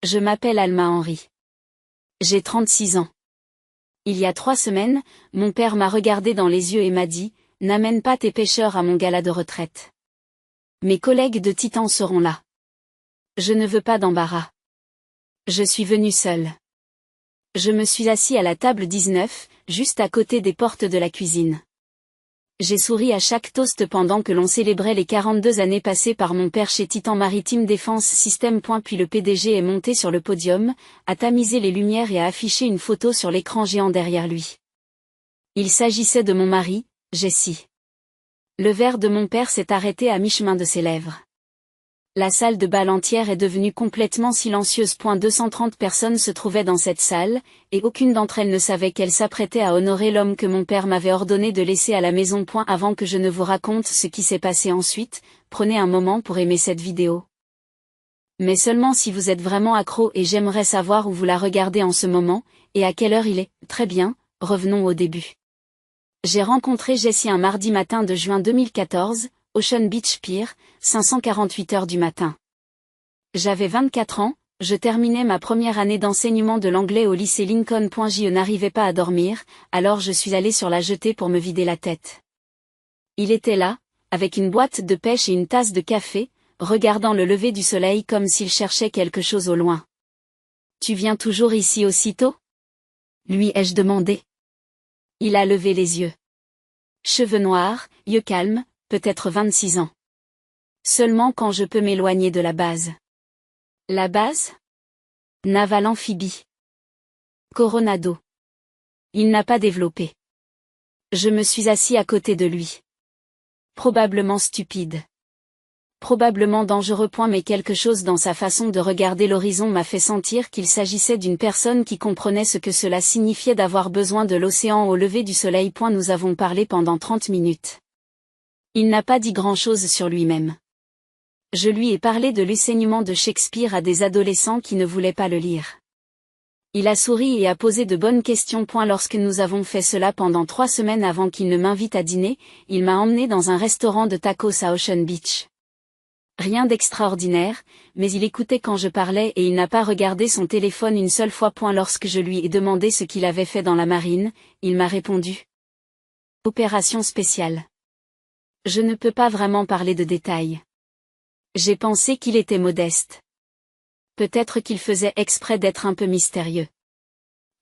Je m'appelle Alma Henry. J'ai 36 ans. Il y a 3 semaines, mon père m'a regardé dans les yeux et m'a dit « N'amène pas tes pêcheurs à mon gala de retraite. Mes collègues de Titan seront là. Je ne veux pas d'embarras. » Je suis venu seul. Je me suis assis à la table 19, juste à côté des portes de la cuisine. J'ai souri à chaque toast pendant que l'on célébrait les 42 années passées par mon père chez Titan Maritime Défense System. Puis le PDG est monté sur le podium, a tamisé les lumières et a affiché une photo sur l'écran géant derrière lui. Il s'agissait de mon mari, Jessie. Le verre de mon père s'est arrêté à mi-chemin de ses lèvres. La salle de bal entière est devenue complètement silencieuse. 230 personnes se trouvaient dans cette salle, et aucune d'entre elles ne savait qu'elle s'apprêtait à honorer l'homme que mon père m'avait ordonné de laisser à la maison. Avant que je ne vous raconte ce qui s'est passé ensuite, prenez un moment pour aimer cette vidéo. Mais seulement si vous êtes vraiment accro, et j'aimerais savoir où vous la regardez en ce moment, et à quelle heure il est. Très bien, revenons au début. J'ai rencontré Jessie un mardi matin de juin 2014, Ocean Beach Pier, 548 heures du matin. J'avais 24 ans, je terminais ma première année d'enseignement de l'anglais au lycée Lincoln. Je n'arrivais pas à dormir, alors je suis allé sur la jetée pour me vider la tête. Il était là, avec une boîte de pêche et une tasse de café, regardant le lever du soleil comme s'il cherchait quelque chose au loin. « Tu viens toujours ici aussitôt ?» lui ai-je demandé. Il a levé les yeux. Cheveux noirs, yeux calmes, peut-être 26 ans. Seulement quand je peux m'éloigner de la base. La base? Naval Amphibie. Coronado. Il n'a pas développé. Je me suis assis à côté de lui. Probablement stupide. Probablement dangereux. Mais quelque chose dans sa façon de regarder l'horizon m'a fait sentir qu'il s'agissait d'une personne qui comprenait ce que cela signifiait d'avoir besoin de l'océan au lever du soleil. Nous avons parlé pendant 30 minutes. Il n'a pas dit grand-chose sur lui-même. Je lui ai parlé de l'enseignement de Shakespeare à des adolescents qui ne voulaient pas le lire. Il a souri et a posé de bonnes questions. Lorsque nous avons fait cela pendant 3 semaines avant qu'il ne m'invite à dîner, il m'a emmené dans un restaurant de tacos à Ocean Beach. Rien d'extraordinaire, mais il écoutait quand je parlais et il n'a pas regardé son téléphone une seule fois. Lorsque je lui ai demandé ce qu'il avait fait dans la marine, il m'a répondu. Opération spéciale. Je ne peux pas vraiment parler de détails. J'ai pensé qu'il était modeste. Peut-être qu'il faisait exprès d'être un peu mystérieux.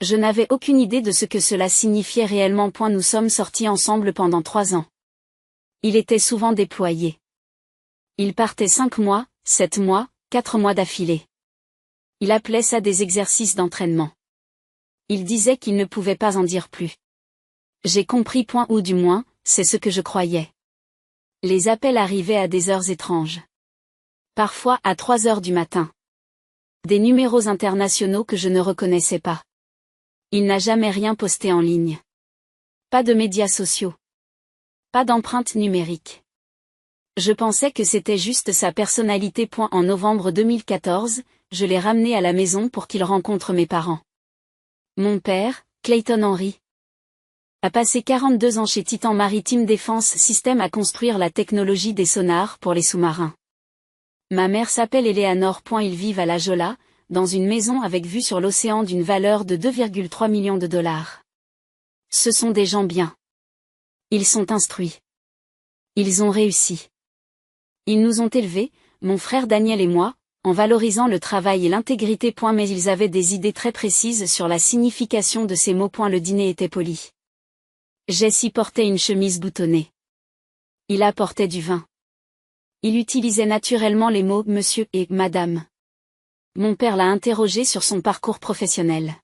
Je n'avais aucune idée de ce que cela signifiait réellement. Nous sommes sortis ensemble pendant 3 ans. Il était souvent déployé. Il partait 5 mois, 7 mois, 4 mois d'affilée. Il appelait ça des exercices d'entraînement. Il disait qu'il ne pouvait pas en dire plus. J'ai compris. Ou du moins, c'est ce que je croyais. Les appels arrivaient à des heures étranges. Parfois à 3 heures du matin. Des numéros internationaux que je ne reconnaissais pas. Il n'a jamais rien posté en ligne. Pas de médias sociaux. Pas d'empreinte numérique. Je pensais que c'était juste sa personnalité. En novembre 2014, je l'ai ramené à la maison pour qu'il rencontre mes parents. Mon père, Clayton Henry, a passé 42 ans chez Titan Maritime Défense System à construire la technologie des sonars pour les sous-marins. Ma mère s'appelle Eleanor. Ils vivent à La Jolla, dans une maison avec vue sur l'océan d'une valeur de 2,3 millions de dollars. Ce sont des gens bien. Ils sont instruits. Ils ont réussi. Ils nous ont élevés, mon frère Daniel et moi, en valorisant le travail et l'intégrité. Mais ils avaient des idées très précises sur la signification de ces mots. Le dîner était poli. Jessie portait une chemise boutonnée. Il apportait du vin. Il utilisait naturellement les mots « monsieur » et « madame ». Mon père l'a interrogé sur son parcours professionnel.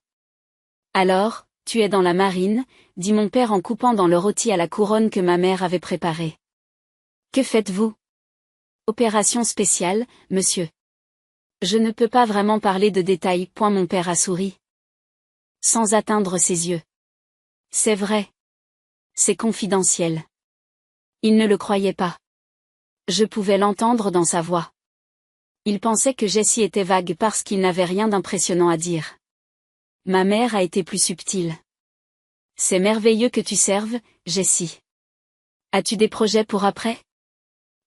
« Alors, tu es dans la marine » dit mon père en coupant dans le rôti à la couronne que ma mère avait préparé. « Que faites-vous » ? « Opération spéciale, monsieur. » Je ne peux pas vraiment parler de détails. Mon père a souri. Sans atteindre ses yeux. C'est vrai. C'est confidentiel. Il ne le croyait pas. Je pouvais l'entendre dans sa voix. Il pensait que Jessie était vague parce qu'il n'avait rien d'impressionnant à dire. Ma mère a été plus subtile. C'est merveilleux que tu serves, Jessie. As-tu des projets pour après?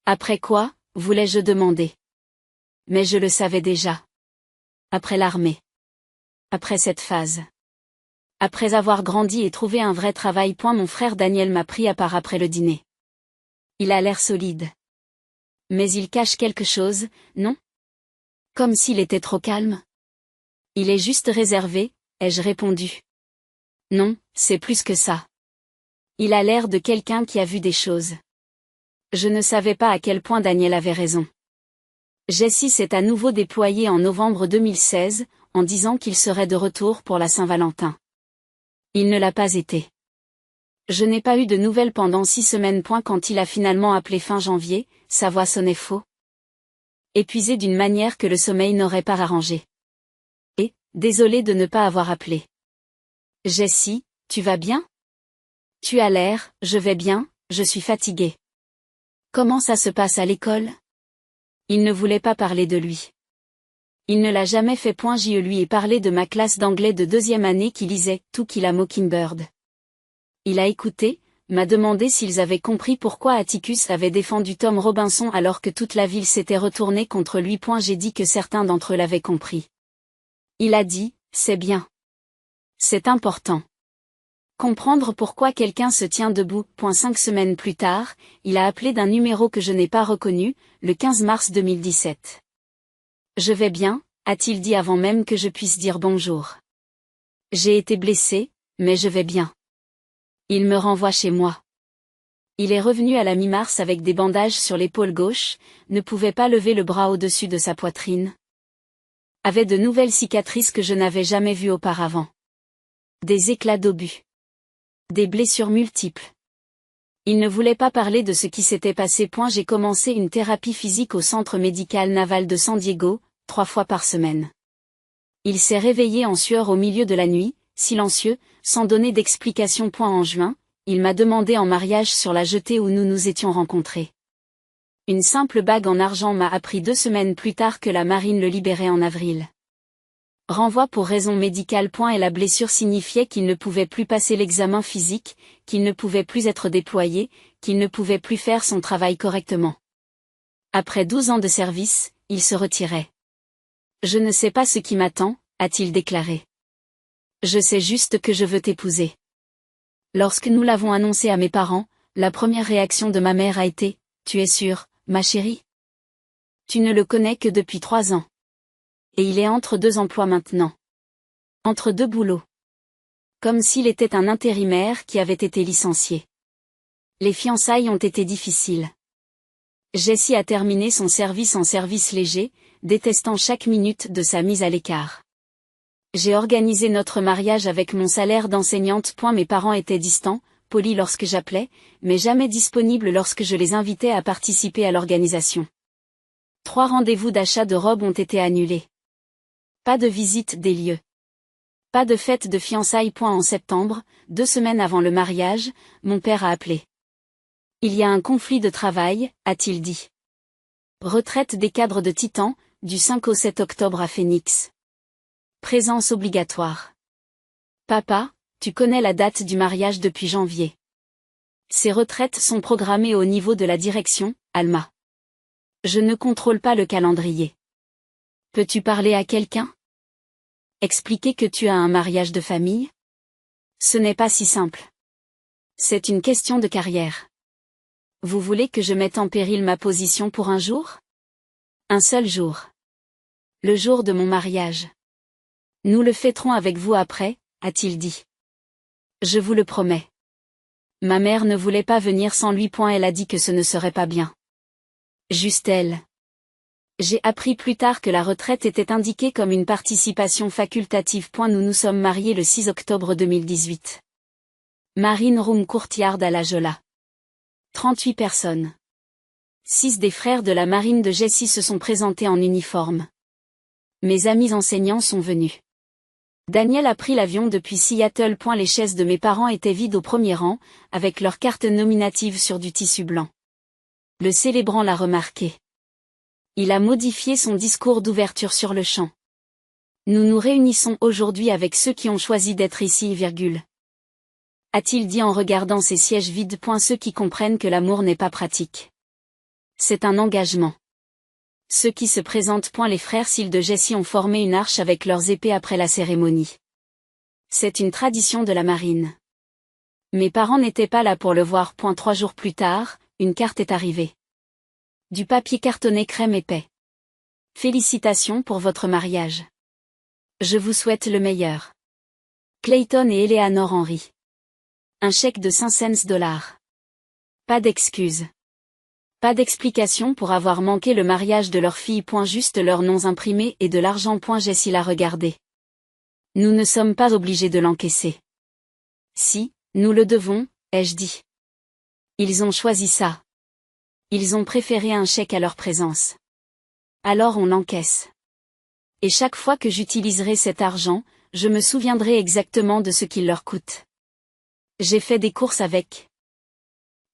Après quoi, voulais-je demander. Mais je le savais déjà. Après l'armée. Après cette phase. Après avoir grandi et trouvé un vrai travail. Mon frère Daniel m'a pris à part après le dîner. Il a l'air solide. Mais il cache quelque chose, non? Comme s'il était trop calme. Il est juste réservé, ai-je répondu. Non, c'est plus que ça. Il a l'air de quelqu'un qui a vu des choses. Je ne savais pas à quel point Daniel avait raison. Jesse s'est à nouveau déployé en novembre 2016, en disant qu'il serait de retour pour la Saint-Valentin. Il ne l'a pas été. Je n'ai pas eu de nouvelles pendant 6 semaines. Quand il a finalement appelé fin janvier, sa voix sonnait faux. Épuisé d'une manière que le sommeil n'aurait pas arrangé. Et, désolé de ne pas avoir appelé. Jessie, tu vas bien? Tu as l'air, je vais bien, je suis fatiguée. Comment ça se passe à l'école? Il ne voulait pas parler de lui. Il ne l'a jamais fait. Je lui ai parlé de ma classe d'anglais de 2e année qui lisait To Kill a Mockingbird. Il a écouté, m'a demandé s'ils avaient compris pourquoi Atticus avait défendu Tom Robinson alors que toute la ville s'était retournée contre lui. J'ai dit que certains d'entre eux l'avaient compris. Il a dit, c'est bien. C'est important. Comprendre pourquoi quelqu'un se tient debout. 5 semaines plus tard, il a appelé d'un numéro que je n'ai pas reconnu, le 15 mars 2017. Je vais bien, a-t-il dit avant même que je puisse dire bonjour. J'ai été blessé, mais je vais bien. Il me renvoie chez moi. Il est revenu à la mi-mars avec des bandages sur l'épaule gauche, ne pouvait pas lever le bras au-dessus de sa poitrine. Avait de nouvelles cicatrices que je n'avais jamais vues auparavant. Des éclats d'obus. Des blessures multiples. Il ne voulait pas parler de ce qui s'était passé. J'ai commencé une thérapie physique au centre médical naval de San Diego, 3 fois par semaine. Il s'est réveillé en sueur au milieu de la nuit, silencieux, sans donner d'explication. En juin, il m'a demandé en mariage sur la jetée où nous nous étions rencontrés. Une simple bague en argent m'a appris 2 semaines plus tard que la marine le libérait en avril. Renvoi pour raison médicale. Et la blessure signifiait qu'il ne pouvait plus passer l'examen physique, qu'il ne pouvait plus être déployé, qu'il ne pouvait plus faire son travail correctement. Après 12 ans de service, il se retirait. Je ne sais pas ce qui m'attend, a-t-il déclaré. Je sais juste que je veux t'épouser. Lorsque nous l'avons annoncé à mes parents, la première réaction de ma mère a été, tu es sûre, ma chérie? Tu ne le connais que depuis 3 ans. Et il est entre 2 emplois maintenant. Entre 2 boulots. Comme s'il était un intérimaire qui avait été licencié. Les fiançailles ont été difficiles. Jessie a terminé son service en service léger, détestant chaque minute de sa mise à l'écart. J'ai organisé notre mariage avec mon salaire d'enseignante. Mes parents étaient distants, polis lorsque j'appelais, mais jamais disponibles lorsque je les invitais à participer à l'organisation. 3 rendez-vous d'achat de robes ont été annulés. Pas de visite des lieux. Pas de fête de fiançailles. En septembre, 2 semaines avant le mariage, mon père a appelé. Il y a un conflit de travail, a-t-il dit. Retraite des cadres de Titan, du 5 au 7 octobre à Phoenix. Présence obligatoire. Papa, tu connais la date du mariage depuis janvier. Ces retraites sont programmées au niveau de la direction, Alma. Je ne contrôle pas le calendrier. Peux-tu parler à quelqu'un? Expliquer que tu as un mariage de famille? Ce n'est pas si simple. C'est une question de carrière. Vous voulez que je mette en péril ma position pour un jour? Un seul jour. Le jour de mon mariage. Nous le fêterons avec vous après, a-t-il dit. Je vous le promets. Ma mère ne voulait pas venir sans lui. Elle a dit que ce ne serait pas bien. Juste elle. J'ai appris plus tard que la retraite était indiquée comme une participation facultative. Nous nous sommes mariés le 6 octobre 2018. Marine Room Courtyard à La Jolla. 38 personnes. 6 des frères de la marine de Jessie se sont présentés en uniforme. Mes amis enseignants sont venus. Daniel a pris l'avion depuis Seattle. Les chaises de mes parents étaient vides au premier rang, avec leurs cartes nominatives sur du tissu blanc. Le célébrant l'a remarqué. Il a modifié son discours d'ouverture sur le champ. Nous nous réunissons aujourd'hui avec ceux qui ont choisi d'être ici, a-t-il dit en regardant ces sièges vides. Ceux qui comprennent que l'amour n'est pas pratique. C'est un engagement. Ceux qui se présentent. Les frères Seal de Jessie ont formé une arche avec leurs épées après la cérémonie. C'est une tradition de la marine. Mes parents n'étaient pas là pour le voir. 3 jours plus tard, une carte est arrivée. Du papier cartonné crème épais. Félicitations pour votre mariage. Je vous souhaite le meilleur. Clayton et Eleanor Henry. Un chèque de 5 $. Pas d'excuses. Pas d'explication pour avoir manqué le mariage de leur fille. Juste leurs noms imprimés et de l'argent. Jessie l'a regardé. Nous ne sommes pas obligés de l'encaisser. Si, nous le devons, ai-je dit. Ils ont choisi ça. Ils ont préféré un chèque à leur présence. Alors on l'encaisse. Et chaque fois que j'utiliserai cet argent, je me souviendrai exactement de ce qu'il leur coûte. J'ai fait des courses avec.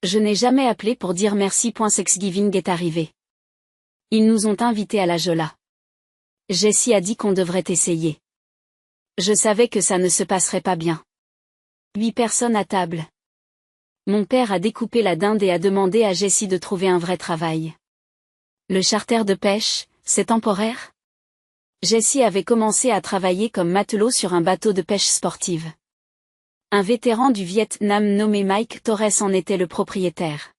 Je n'ai jamais appelé pour dire merci. Thanksgiving est arrivé. Ils nous ont invités à la Jolla. Jessie a dit qu'on devrait essayer. Je savais que ça ne se passerait pas bien. 8 personnes à table. Mon père a découpé la dinde et a demandé à Jessie de trouver un vrai travail. Le charter de pêche, c'est temporaire? Jessie avait commencé à travailler comme matelot sur un bateau de pêche sportive. Un vétéran du Vietnam nommé Mike Torres en était le propriétaire.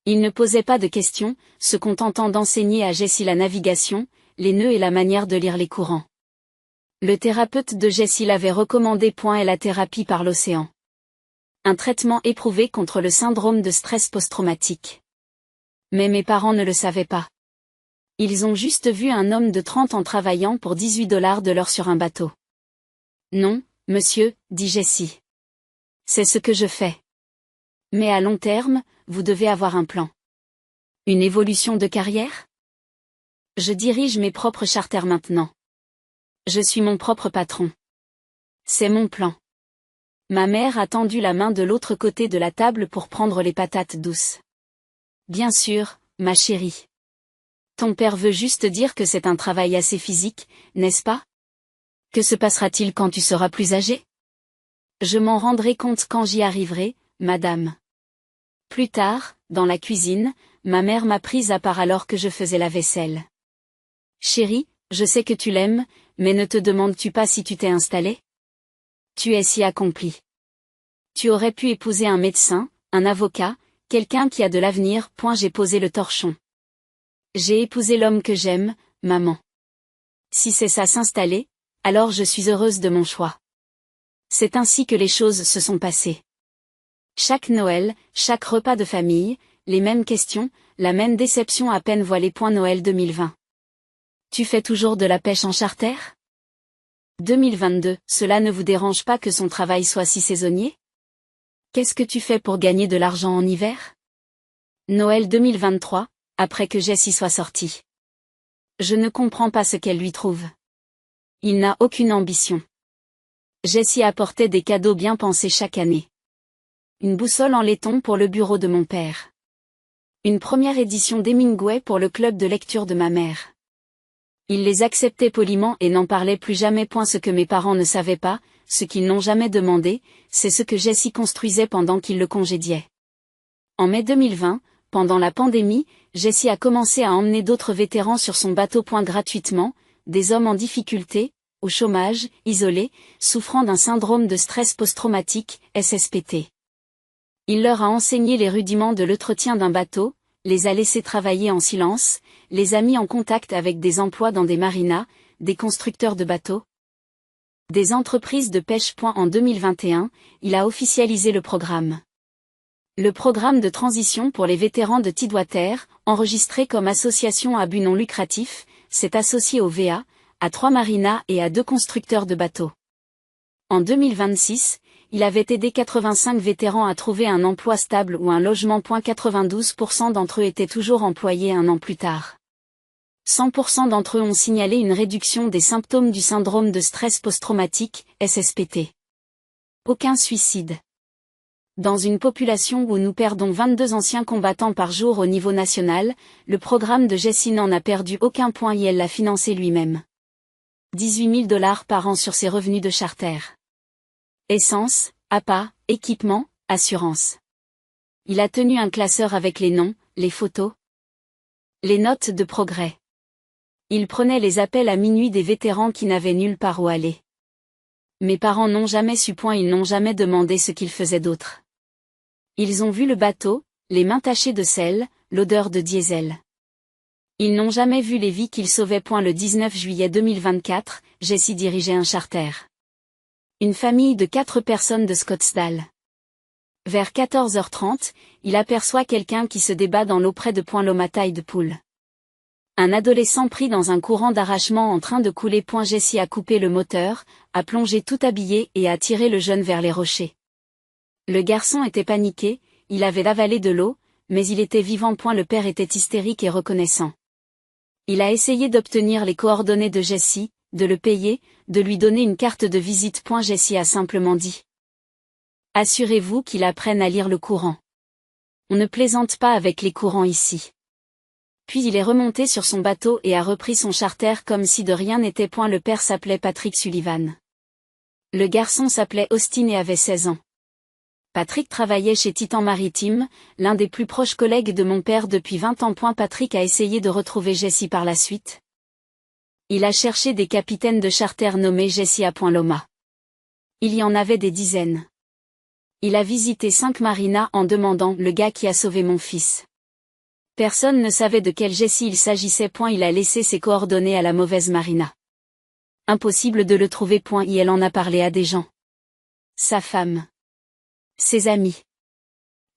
Il ne posait pas de questions, se contentant d'enseigner à Jessie la navigation, les nœuds et la manière de lire les courants. Le thérapeute de Jessie l'avait recommandé. Et la thérapie par l'océan. Un traitement éprouvé contre le syndrome de stress post-traumatique. Mais mes parents ne le savaient pas. Ils ont juste vu un homme de 30 ans travaillant pour 18 $ de l'heure sur un bateau. Non, monsieur, dit Jessie. C'est ce que je fais. Mais à long terme, vous devez avoir un plan. Une évolution de carrière? Je dirige mes propres charters maintenant. Je suis mon propre patron. C'est mon plan. Ma mère a tendu la main de l'autre côté de la table pour prendre les patates douces. Bien sûr, ma chérie. Ton père veut juste dire que c'est un travail assez physique, n'est-ce pas? Que se passera-t-il quand tu seras plus âgé? Je m'en rendrai compte quand j'y arriverai, madame. Plus tard, dans la cuisine, ma mère m'a prise à part alors que je faisais la vaisselle. Chérie, je sais que tu l'aimes, mais ne te demandes-tu pas si tu t'es installée? Tu es si accomplie. Tu aurais pu épouser un médecin, un avocat, quelqu'un qui a de l'avenir. J'ai posé le torchon. J'ai épousé l'homme que j'aime, maman. Si c'est ça s'installer, alors je suis heureuse de mon choix. C'est ainsi que les choses se sont passées. Chaque Noël, chaque repas de famille, les mêmes questions, la même déception à peine voilée. Noël 2020. Tu fais toujours de la pêche en charter? 2022, cela ne vous dérange pas que son travail soit si saisonnier? Qu'est-ce que tu fais pour gagner de l'argent en hiver? Noël 2023, après que Jessie soit sortie. Je ne comprends pas ce qu'elle lui trouve. Il n'a aucune ambition. Jessie apportait des cadeaux bien pensés chaque année. Une boussole en laiton pour le bureau de mon père. Une première édition d'Hemingway pour le club de lecture de ma mère. Il les acceptait poliment et n'en parlait plus jamais. Ce que mes parents ne savaient pas, ce qu'ils n'ont jamais demandé, c'est ce que Jessie construisait pendant qu'il le congédiait. En mai 2020, pendant la pandémie, Jessie a commencé à emmener d'autres vétérans sur son bateau. Gratuitement, des hommes en difficulté, au chômage, isolés, souffrant d'un syndrome de stress post-traumatique, SSPT. Il leur a enseigné les rudiments de l'entretien d'un bateau, les a laissés travailler en silence, les a mis en contact avec des emplois dans des marinas, des constructeurs de bateaux, des entreprises de pêche. En 2021, il a officialisé le programme. Le programme de transition pour les vétérans de Tidewater, enregistré comme association à but non lucratif, s'est associé au VA, à 3 marinas et à 2 constructeurs de bateaux. En 2026, il avait aidé 85 vétérans à trouver un emploi stable ou un logement. 92% d'entre eux étaient toujours employés un an plus tard. 100% d'entre eux ont signalé une réduction des symptômes du syndrome de stress post-traumatique, SSPT. Aucun suicide. Dans une population où nous perdons 22 anciens combattants par jour au niveau national, le programme de Jessie n'en a perdu aucun. Et elle l'a financé lui-même. 18 000 $ par an sur ses revenus de charter. Essence, appât, équipement, assurance. Il a tenu un classeur avec les noms, les photos, les notes de progrès. Il prenait les appels à minuit des vétérans qui n'avaient nulle part où aller. Mes parents n'ont jamais su. Ils n'ont jamais demandé ce qu'ils faisaient d'autre. Ils ont vu le bateau, les mains tachées de sel, l'odeur de diesel. Ils n'ont jamais vu les vies qu'ils sauvaient. Le 19 juillet 2024, Jessie dirigeait un charter. Une famille de 4 personnes de Scottsdale. Vers 14h30, il aperçoit quelqu'un qui se débat dans l'eau près de Point Loma Tide Pool. Un adolescent pris dans un courant d'arrachement en train de couler. Jessie a coupé le moteur, a plongé tout habillé et a tiré le jeune vers les rochers. Le garçon était paniqué, il avait avalé de l'eau, mais il était vivant. Le père était hystérique et reconnaissant. Il a essayé d'obtenir les coordonnées de Jessie, de le payer, de lui donner une carte de visite. Jessie a simplement dit: assurez-vous qu'il apprenne à lire le courant. On ne plaisante pas avec les courants ici. Puis il est remonté sur son bateau et a repris son charter comme si de rien n'était. Le père s'appelait Patrick Sullivan. Le garçon s'appelait Austin et avait 16 ans. Patrick travaillait chez Titan Maritime, l'un des plus proches collègues de mon père depuis 20 ans. Patrick a essayé de retrouver Jessie par la suite. Il a cherché des capitaines de charter nommés Jessie à Point Loma. Il y en avait des dizaines. Il a visité 5 marinas en demandant « le gars qui a sauvé mon fils ». Personne ne savait de quelle Jessie il s'agissait. Il a laissé ses coordonnées à la mauvaise marina. Impossible de le trouver. Et elle en a parlé à des gens. Sa femme. Ses amis.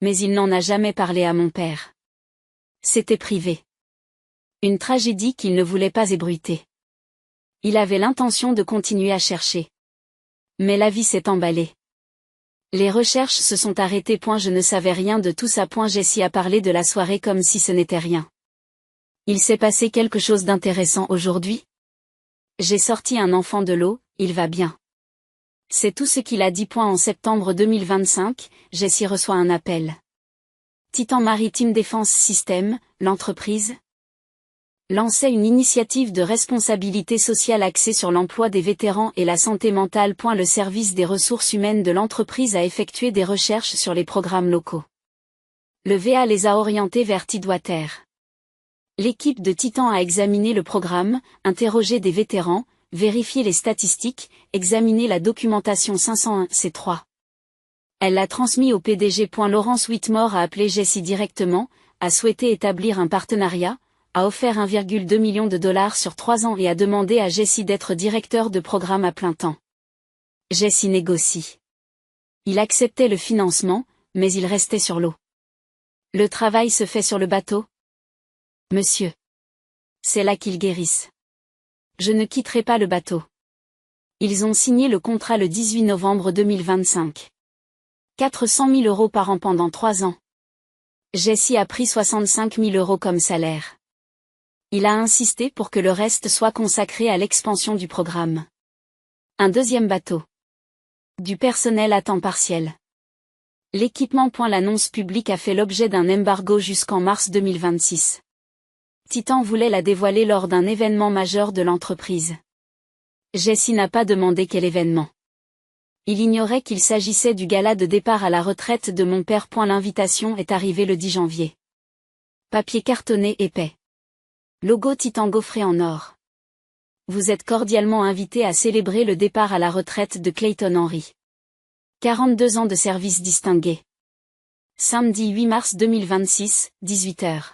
Mais il n'en a jamais parlé à mon père. C'était privé. Une tragédie qu'il ne voulait pas ébruiter. Il avait l'intention de continuer à chercher. Mais la vie s'est emballée. Les recherches se sont arrêtées. Je ne savais rien de tout ça. Jessie a parlé de la soirée comme si ce n'était rien. Il s'est passé quelque chose d'intéressant aujourd'hui. J'ai sorti un enfant de l'eau, il va bien. C'est tout ce qu'il a dit. En septembre 2025, Jessie reçoit un appel. Titan Maritime Défense System, l'entreprise, lançait une initiative de responsabilité sociale axée sur l'emploi des vétérans et la santé mentale. Le service des ressources humaines de l'entreprise a effectué des recherches sur les programmes locaux. Le VA les a orientés vers Tidewater. L'équipe de Titan a examiné le programme, interrogé des vétérans, vérifié les statistiques, examiné la documentation 501C3. Elle l'a transmis au PDG. Laurence Whitmore a appelé Jessie directement, a souhaité établir un partenariat, a offert 1,2 million de dollars sur 3 ans et a demandé à Jessie d'être directeur de programme à plein temps. Jessie négocie. Il acceptait le financement, mais il restait sur l'eau. Le travail se fait sur le bateau? Monsieur. C'est là qu'ils guérissent. Je ne quitterai pas le bateau. Ils ont signé le contrat le 18 novembre 2025. 400 000 € par an pendant 3 ans. Jessie a pris 65 000 € comme salaire. Il a insisté pour que le reste soit consacré à l'expansion du programme. Un deuxième bateau. Du personnel à temps partiel. L'équipement. L'annonce publique a fait l'objet d'un embargo jusqu'en mars 2026. Titan voulait la dévoiler lors d'un événement majeur de l'entreprise. Jessie n'a pas demandé quel événement. Il ignorait qu'il s'agissait du gala de départ à la retraite de mon père. L'invitation est arrivée le 10 janvier. Papier cartonné épais. Logo Titan gaufré en or. Vous êtes cordialement invité à célébrer le départ à la retraite de Clayton Henry. 42 ans de service distingué. Samedi 8 mars 2026, 18h.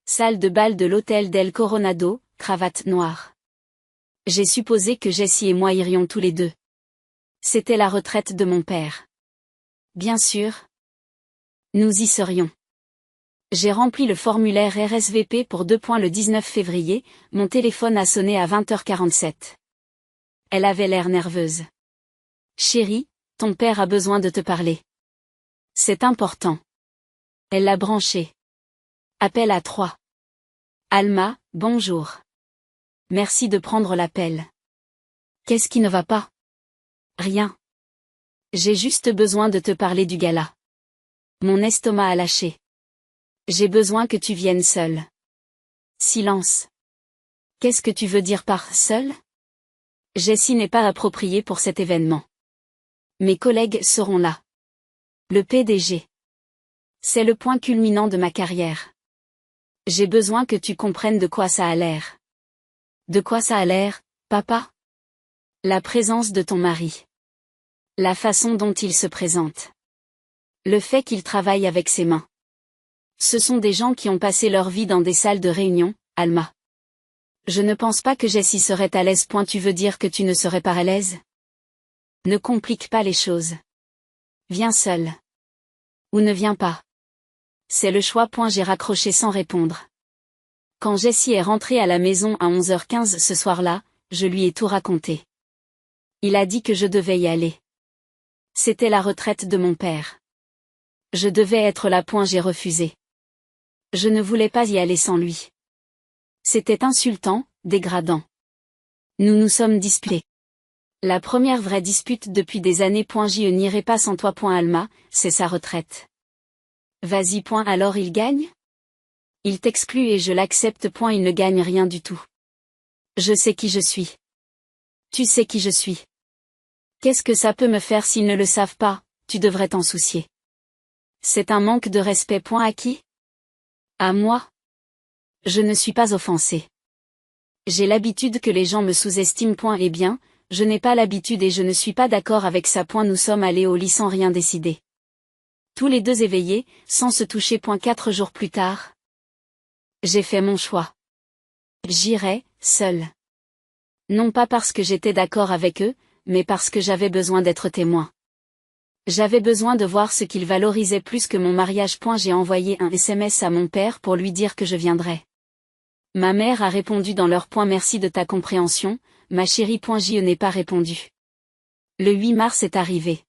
Salle de bal de l'hôtel Del Coronado, cravate noire. J'ai supposé que Jessie et moi irions tous les deux. C'était la retraite de mon père. Bien sûr. Nous y serions. J'ai rempli le formulaire RSVP pour 2. Le 19 février, mon téléphone a sonné à 20h47. Elle avait l'air nerveuse. Chérie, ton père a besoin de te parler. C'est important. Elle l'a branché. Appel à 3. Alma, bonjour. Merci de prendre l'appel. Qu'est-ce qui ne va pas? Rien. J'ai juste besoin de te parler du gala. Mon estomac a lâché. J'ai besoin que tu viennes seule. Silence. Qu'est-ce que tu veux dire par seule? Jessie n'est pas appropriée pour cet événement. Mes collègues seront là. Le PDG. C'est le point culminant de ma carrière. J'ai besoin que tu comprennes de quoi ça a l'air. De quoi ça a l'air, papa? La présence de ton mari. La façon dont il se présente. Le fait qu'il travaille avec ses mains. Ce sont des gens qui ont passé leur vie dans des salles de réunion, Alma. Je ne pense pas que Jessie serait à l'aise. Tu veux dire que tu ne serais pas à l'aise? Ne complique pas les choses. Viens seul. Ou ne viens pas. C'est le choix. J'ai raccroché sans répondre. Quand Jessie est rentrée à la maison à 11h15 ce soir-là, je lui ai tout raconté. Il a dit que je devais y aller. C'était la retraite de mon père. Je devais être là. J'ai refusé. Je ne voulais pas y aller sans lui. C'était insultant, dégradant. Nous nous sommes disputés. La première vraie dispute depuis des années. Je n'irai pas sans toi. Alma, c'est sa retraite. Vas-y. Alors il gagne? Il t'exclut et je l'accepte. Il ne gagne rien du tout. Je sais qui je suis. Tu sais qui je suis. Qu'est-ce que ça peut me faire s'ils ne le savent pas? Tu devrais t'en soucier. C'est un manque de respect. À qui? À moi? Je ne suis pas offensée. J'ai l'habitude que les gens me sous-estiment. Eh bien, je n'ai pas l'habitude et je ne suis pas d'accord avec ça. Nous sommes allés au lit sans rien décider. Tous les deux éveillés, sans se toucher. 4 jours plus tard. J'ai fait mon choix. J'irai, seule. Non pas parce que j'étais d'accord avec eux, mais parce que j'avais besoin d'être témoin. J'avais besoin de voir ce qu'il valorisait plus que mon mariage. J'ai envoyé un SMS à mon père pour lui dire que je viendrais. Ma mère a répondu dans leur merci de ta compréhension, ma chérie. Je n'ai pas répondu. Le 8 mars est arrivé.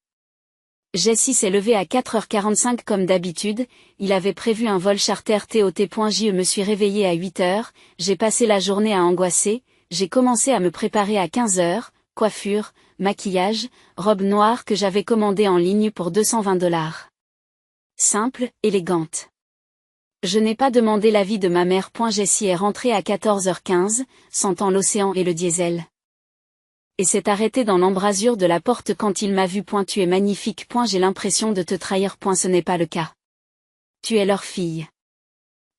Jessie s'est levé à 4h45 comme d'habitude, il avait prévu un vol charter TOT. Je me suis réveillée à 8h, j'ai passé la journée à angoisser, j'ai commencé à me préparer à 15h, coiffure, maquillage, robe noire que j'avais commandée en ligne pour $220. Simple, élégante. Je n'ai pas demandé l'avis de ma mère. Jessie est rentrée à 14h15, sentant l'océan et le diesel. Et s'est arrêtée dans l'embrasure de la porte quand il m'a vu. Tu es magnifique. J'ai l'impression de te trahir. Ce n'est pas le cas. Tu es leur fille.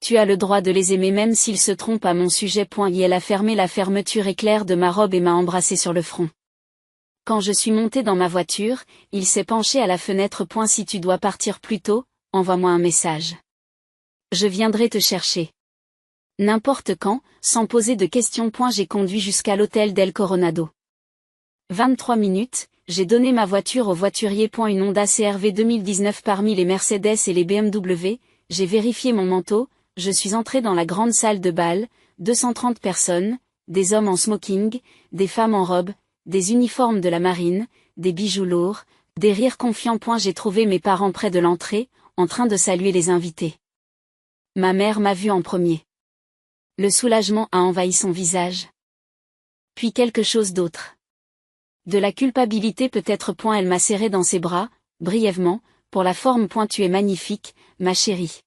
Tu as le droit de les aimer même s'ils se trompent à mon sujet. Et elle a fermé la fermeture éclair de ma robe et m'a embrassé sur le front. Quand je suis montée dans ma voiture, il s'est penché à la fenêtre. Si tu dois partir plus tôt, envoie-moi un message. Je viendrai te chercher. N'importe quand, sans poser de questions. J'ai conduit jusqu'à l'hôtel d'El Coronado. 23 minutes, j'ai donné ma voiture au voiturier. Une Honda CR-V 2019 parmi les Mercedes et les BMW, j'ai vérifié mon manteau, je suis entrée dans la grande salle de bal, 230 personnes, des hommes en smoking, des femmes en robe, des uniformes de la marine, des bijoux lourds, des rires confiants. J'ai trouvé mes parents près de l'entrée, en train de saluer les invités. Ma mère m'a vu en premier. Le soulagement a envahi son visage. Puis quelque chose d'autre. De la culpabilité peut-être. Elle m'a serré dans ses bras, brièvement, pour la forme. Tu es magnifique, ma chérie.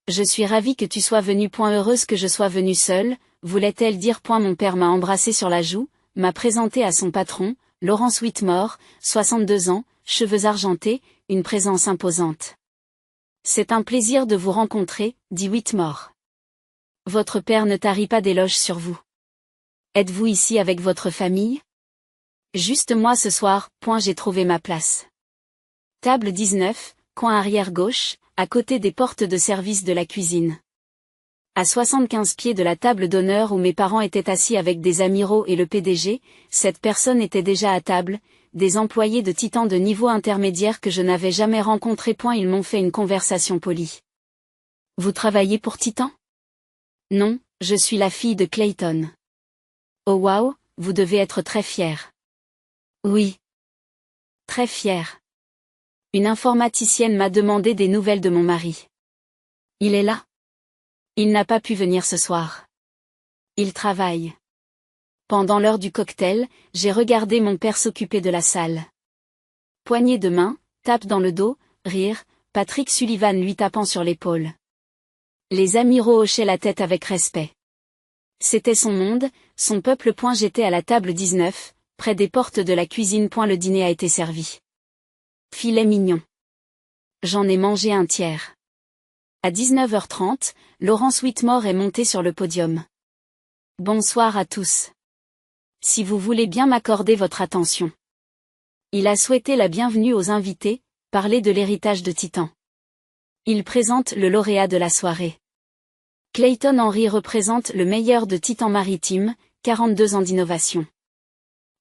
Je suis ravie que tu sois venue. Heureuse que je sois venue seule, voulait-elle dire. Mon père m'a embrassé sur la joue, m'a présenté à son patron, Laurence Whitmore, 62 ans, cheveux argentés, une présence imposante. C'est un plaisir de vous rencontrer, dit Whitmore. Votre père ne tarit pas d'éloges sur vous. Êtes-vous ici avec votre famille? Juste moi ce soir. J'ai trouvé ma place. Table 19, coin arrière gauche, à côté des portes de service de la cuisine. À 75 pieds de la table d'honneur où mes parents étaient assis avec des amiraux et le PDG, cette personne était déjà à table, des employés de Titan de niveau intermédiaire que je n'avais jamais rencontrés. Ils m'ont fait une conversation polie. Vous travaillez pour Titan? Non, je suis la fille de Clayton. Oh waouh, vous devez être très fière. Oui. Très fière. Une informaticienne m'a demandé des nouvelles de mon mari. Il est là? Il n'a pas pu venir ce soir. Il travaille. Pendant l'heure du cocktail, j'ai regardé mon père s'occuper de la salle. Poignée de main, tape dans le dos, rire, Patrick Sullivan lui tapant sur l'épaule. Les amiraux hochaient la tête avec respect. C'était son monde, son peuple. J'étais à la table 19, près des portes de la cuisine. Le dîner a été servi. Filet mignon. J'en ai mangé un tiers. À 19h30, Laurence Whitmore est montée sur le podium. Bonsoir à tous. Si vous voulez bien m'accorder votre attention. Il a souhaité la bienvenue aux invités, parler de l'héritage de Titan. Il présente le lauréat de la soirée. Clayton Henry représente le meilleur de Titan Maritime, 42 ans d'innovation.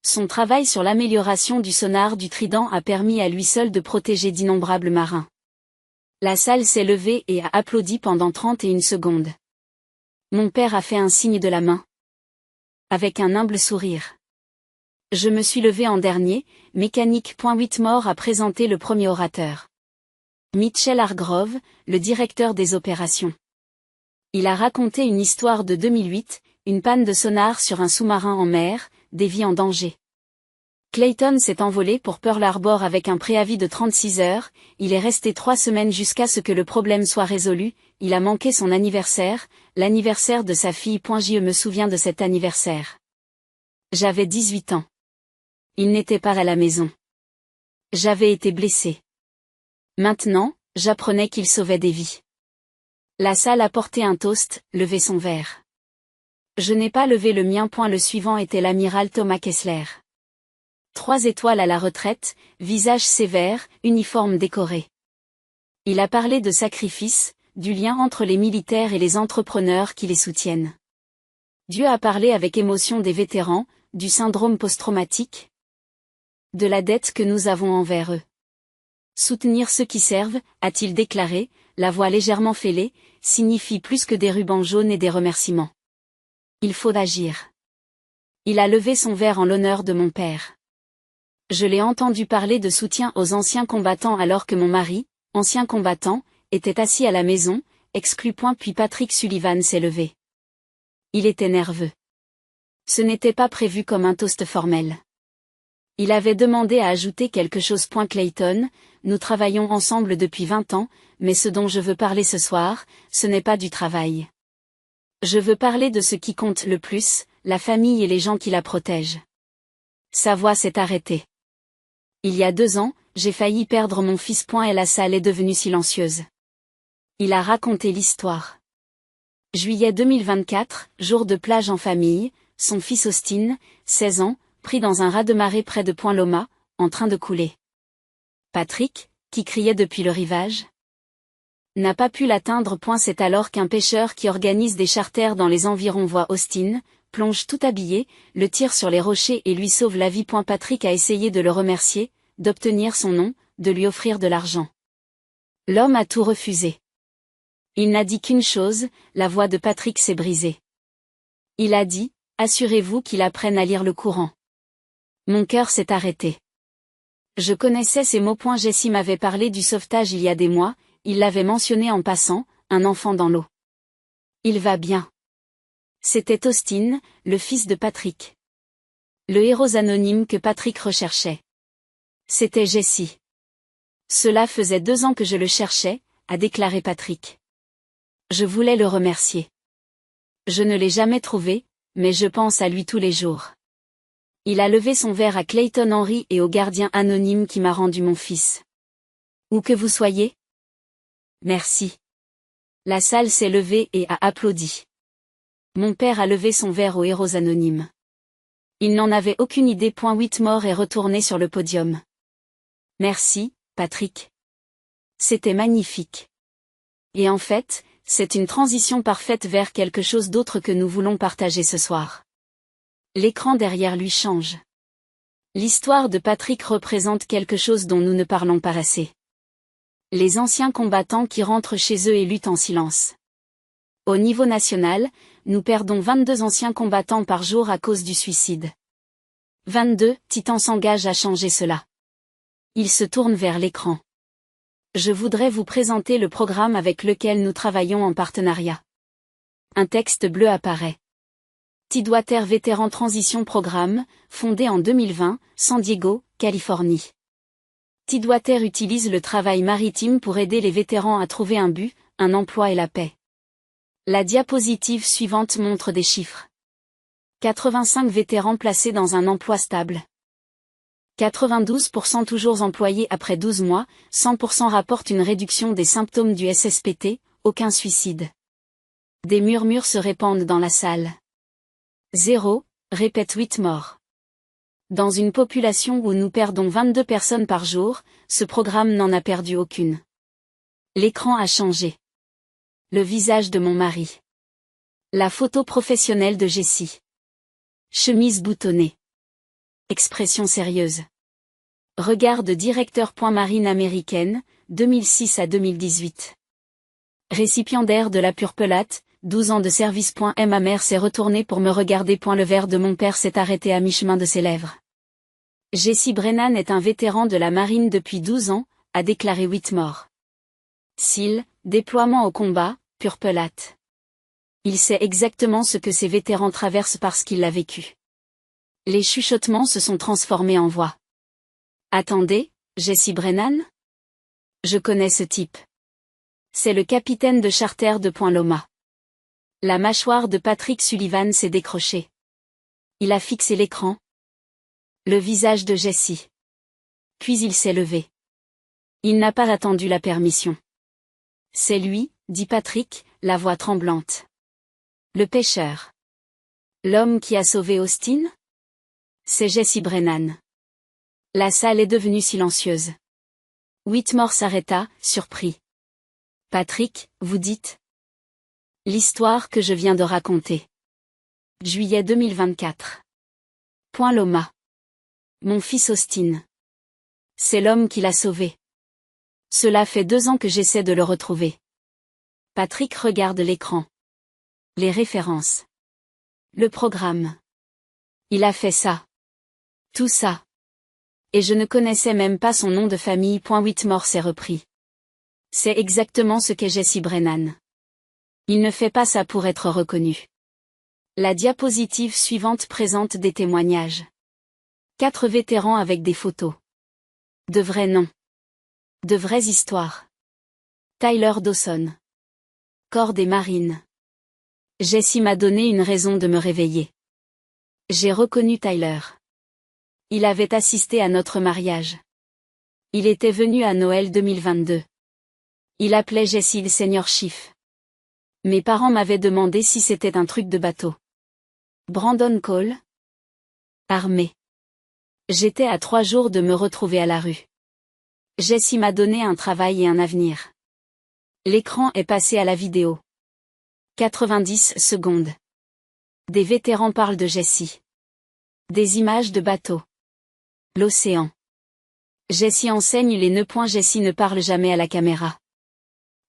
Son travail sur l'amélioration du sonar du Trident a permis à lui seul de protéger d'innombrables marins. La salle s'est levée et a applaudi pendant 31 secondes. Mon père a fait un signe de la main. Avec un humble sourire. Je me suis levé en dernier, Mécanique. Whitmore a présenté le premier orateur. Mitchell Hargrove, le directeur des opérations. Il a raconté une histoire de 2008, une panne de sonar sur un sous-marin en mer, des vies en danger. Clayton s'est envolé pour Pearl Harbor avec un préavis de 36 heures, il est resté 3 semaines jusqu'à ce que le problème soit résolu, il a manqué son anniversaire, l'anniversaire de sa fille. Je me souviens de cet anniversaire. J'avais 18 ans. Il n'était pas à la maison. J'avais été blessé. Maintenant, j'apprenais qu'il sauvait des vies. La salle a porté un toast, levé son verre. Je n'ai pas levé le mien. Le suivant était l'amiral Thomas Kessler. 3 étoiles à la retraite, visage sévère, uniforme décoré. Il a parlé de sacrifice, du lien entre les militaires et les entrepreneurs qui les soutiennent. Dieu a parlé avec émotion des vétérans, du syndrome post-traumatique, de la dette que nous avons envers eux. Soutenir ceux qui servent, a-t-il déclaré, la voix légèrement fêlée, signifie plus que des rubans jaunes et des remerciements. Il faut agir. Il a levé son verre en l'honneur de mon père. Je l'ai entendu parler de soutien aux anciens combattants alors que mon mari, ancien combattant, était assis à la maison, exclu. Puis Patrick Sullivan s'est levé. Il était nerveux. Ce n'était pas prévu comme un toast formel. Il avait demandé à ajouter quelque chose. Clayton, nous travaillons ensemble depuis 20 ans, mais ce dont je veux parler ce soir, ce n'est pas du travail. Je veux parler de ce qui compte le plus, la famille et les gens qui la protègent. Sa voix s'est arrêtée. Il y a 2 ans, j'ai failli perdre mon fils. Et la salle est devenue silencieuse. Il a raconté l'histoire. Juillet 2024, jour de plage en famille, son fils Austin, 16 ans, pris dans un raz-de-marée près de Point Loma, en train de couler. Patrick, qui criait depuis le rivage, n'a pas pu l'atteindre. C'est alors qu'un pêcheur qui organise des charters dans les environs voit Austin, plonge tout habillé, le tire sur les rochers et lui sauve la vie. Patrick a essayé de le remercier, d'obtenir son nom, de lui offrir de l'argent. L'homme a tout refusé. Il n'a dit qu'une chose, la voix de Patrick s'est brisée. Il a dit, assurez-vous qu'il apprenne à lire le courant. Mon cœur s'est arrêté. Je connaissais ces mots. Jessie m'avait parlé du sauvetage il y a des mois, il l'avait mentionné en passant, un enfant dans l'eau. Il va bien. C'était Austin, le fils de Patrick. Le héros anonyme que Patrick recherchait. C'était Jessie. Cela faisait 2 ans que je le cherchais, a déclaré Patrick. Je voulais le remercier. Je ne l'ai jamais trouvé, mais je pense à lui tous les jours. Il a levé son verre à Clayton Henry et au gardien anonyme qui m'a rendu mon fils. Où que vous soyez. Merci. La salle s'est levée et a applaudi. Mon père a levé son verre aux héros anonymes. Il n'en avait aucune idée. Whitmore est retourné sur le podium. Merci, Patrick. C'était magnifique. Et en fait, c'est une transition parfaite vers quelque chose d'autre que nous voulons partager ce soir. L'écran derrière lui change. L'histoire de Patrick représente quelque chose dont nous ne parlons pas assez. Les anciens combattants qui rentrent chez eux et luttent en silence. Au niveau national, nous perdons 22 anciens combattants par jour à cause du suicide. 22, Titan s'engage à changer cela. Il se tourne vers l'écran. Je voudrais vous présenter le programme avec lequel nous travaillons en partenariat. Un texte bleu apparaît. Tidewater Vétéran Transition Programme, fondé en 2020, San Diego, Californie. Tidewater utilise le travail maritime pour aider les vétérans à trouver un but, un emploi et la paix. La diapositive suivante montre des chiffres. 85 vétérans placés dans un emploi stable. 92% toujours employés après 12 mois, 100% rapportent une réduction des symptômes du SSPT, aucun suicide. Des murmures se répandent dans la salle. 0, répète Whitmore. Dans une population où nous perdons 22 personnes par jour, ce programme n'en a perdu aucune. L'écran a changé. Le visage de mon mari. La photo professionnelle de Jessie. Chemise boutonnée. Expression sérieuse. Regard de directeur. Marine américaine, 2006 à 2018. Récipiendaire de la Purpelate, 12 ans de service. Ma mère s'est retournée pour me regarder. Le verre de mon père s'est arrêté à mi-chemin de ses lèvres. Jesse Brennan est un vétéran de la marine depuis 12 ans, a déclaré Whitmore. SEAL, déploiement au combat, Purpelate. Il sait exactement ce que ces vétérans traversent parce qu'il l'a vécu. Les chuchotements se sont transformés en voix. Attendez, Jesse Brennan? Je connais ce type. C'est le capitaine de charter de Point Loma. La mâchoire de Patrick Sullivan s'est décrochée. Il a fixé l'écran. Le visage de Jesse. Puis il s'est levé. Il n'a pas attendu la permission. C'est lui, dit Patrick, la voix tremblante. Le pêcheur. L'homme qui a sauvé Austin? C'est Jesse Brennan. La salle est devenue silencieuse. Whitmore s'arrêta, surpris. Patrick, vous dites? L'histoire que je viens de raconter. Juillet 2024. Point Loma. Mon fils Austin. C'est l'homme qui l'a sauvé. Cela fait 2 ans que j'essaie de le retrouver. Patrick regarde l'écran. Les références. Le programme. Il a fait ça. Tout ça. Et je ne connaissais même pas son nom de famille. Whitmore s'est repris. C'est exactement ce qu'est Jesse Brennan. Il ne fait pas ça pour être reconnu. La diapositive suivante présente des témoignages. 4 vétérans avec des photos. De vrais noms. De vraies histoires. Tyler Dawson. Corps des marines. Jesse m'a donné une raison de me réveiller. J'ai reconnu Tyler. Il avait assisté à notre mariage. Il était venu à Noël 2022. Il appelait Jesse le Senior Chief. Mes parents m'avaient demandé si c'était un truc de bateau. Brandon Cole. Armé. J'étais à 3 jours de me retrouver à la rue. Jesse m'a donné un travail et un avenir. L'écran est passé à la vidéo. 90 secondes. Des vétérans parlent de Jesse. Des images de bateaux. L'océan. Jesse enseigne les nœuds. Jesse ne parle jamais à la caméra.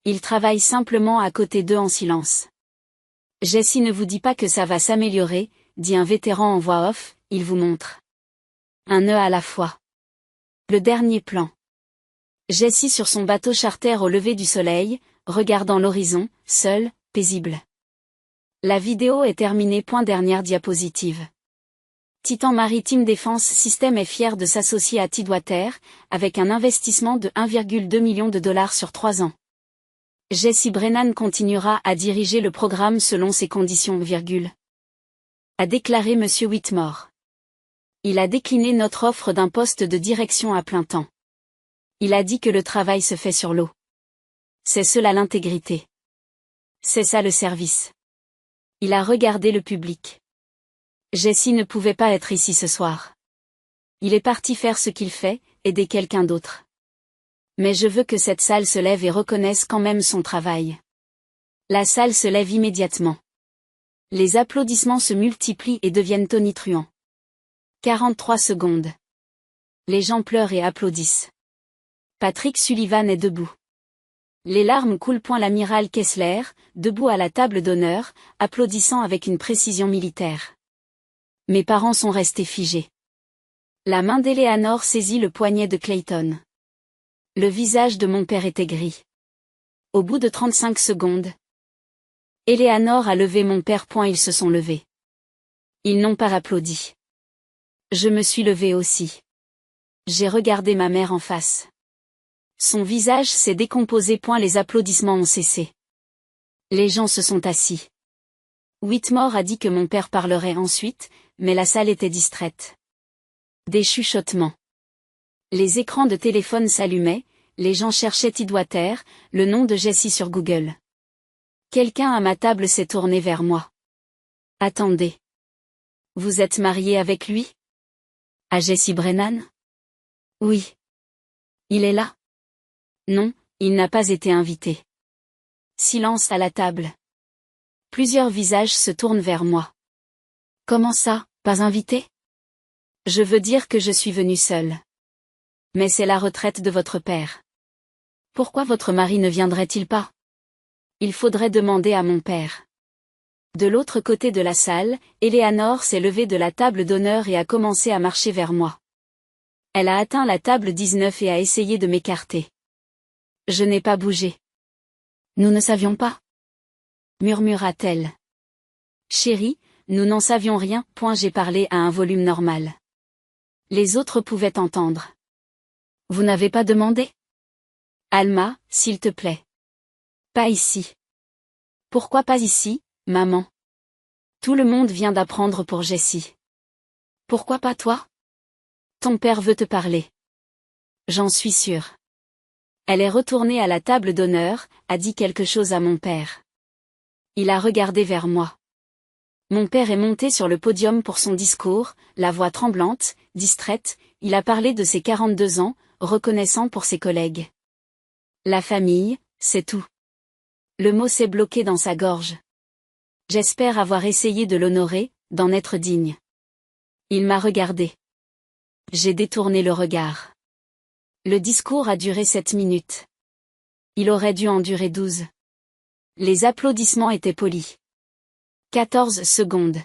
Il travaille simplement à côté d'eux en silence. Jesse ne vous dit pas que ça va s'améliorer, dit un vétéran en voix off, il vous montre. Un nœud à la fois. Le dernier plan. Jesse sur son bateau charter au lever du soleil, regardant l'horizon, seul, paisible. La vidéo est terminée. Dernière diapositive. Titan Maritime Défense System est fier de s'associer à Tidewater, avec un investissement de 1,2 million de dollars sur 3 ans. Jesse Brennan continuera à diriger le programme selon ses conditions, a déclaré M. Whitmore. Il a décliné notre offre d'un poste de direction à plein temps. Il a dit que le travail se fait sur l'eau. C'est cela l'intégrité. C'est ça le service. Il a regardé le public. Jesse ne pouvait pas être ici ce soir. Il est parti faire ce qu'il fait, aider quelqu'un d'autre. Mais je veux que cette salle se lève et reconnaisse quand même son travail. La salle se lève immédiatement. Les applaudissements se multiplient et deviennent tonitruants. 43 secondes. Les gens pleurent et applaudissent. Patrick Sullivan est debout. Les larmes coulent. L'amiral Kessler, debout à la table d'honneur, applaudissant avec une précision militaire. Mes parents sont restés figés. La main d'Eleanor saisit le poignet de Clayton. Le visage de mon père était gris. Au bout de 35 secondes, Eleanor a levé mon père. Ils se sont levés. Ils n'ont pas applaudi. Je me suis levé aussi. J'ai regardé ma mère en face. Son visage s'est décomposé. Les applaudissements ont cessé. Les gens se sont assis. Whitmore a dit que mon père parlerait ensuite, mais la salle était distraite. Des chuchotements. Les écrans de téléphone s'allumaient, les gens cherchaient Tidewater, le nom de Jesse sur Google. Quelqu'un à ma table s'est tourné vers moi. Attendez. Vous êtes marié avec lui? À Jessie Brennan? Oui. Il est là? Non, il n'a pas été invité. Silence à la table. Plusieurs visages se tournent vers moi. Comment ça, pas invité? Je veux dire que je suis venue seule. Mais c'est la retraite de votre père. Pourquoi votre mari ne viendrait-il pas? Il faudrait demander à mon père. De l'autre côté de la salle, Eleanor s'est levée de la table d'honneur et a commencé à marcher vers moi. Elle a atteint la table 19 et a essayé de m'écarter. Je n'ai pas bougé. Nous ne savions pas, murmura-t-elle. Chérie, nous n'en savions rien. J'ai parlé à un volume normal. Les autres pouvaient entendre. Vous n'avez pas demandé? Alma, s'il te plaît. Pas ici. Pourquoi pas ici, maman? Tout le monde vient d'apprendre pour Jessie. Pourquoi pas toi? Ton père veut te parler. J'en suis sûre. Elle est retournée à la table d'honneur, a dit quelque chose à mon père. Il a regardé vers moi. Mon père est monté sur le podium pour son discours, la voix tremblante, distraite, il a parlé de ses 42 ans, reconnaissant pour ses collègues. La famille, c'est tout. Le mot s'est bloqué dans sa gorge. J'espère avoir essayé de l'honorer, d'en être digne. Il m'a regardé. J'ai détourné le regard. Le discours a duré 7 minutes. Il aurait dû en durer 12. Les applaudissements étaient polis. 14 secondes.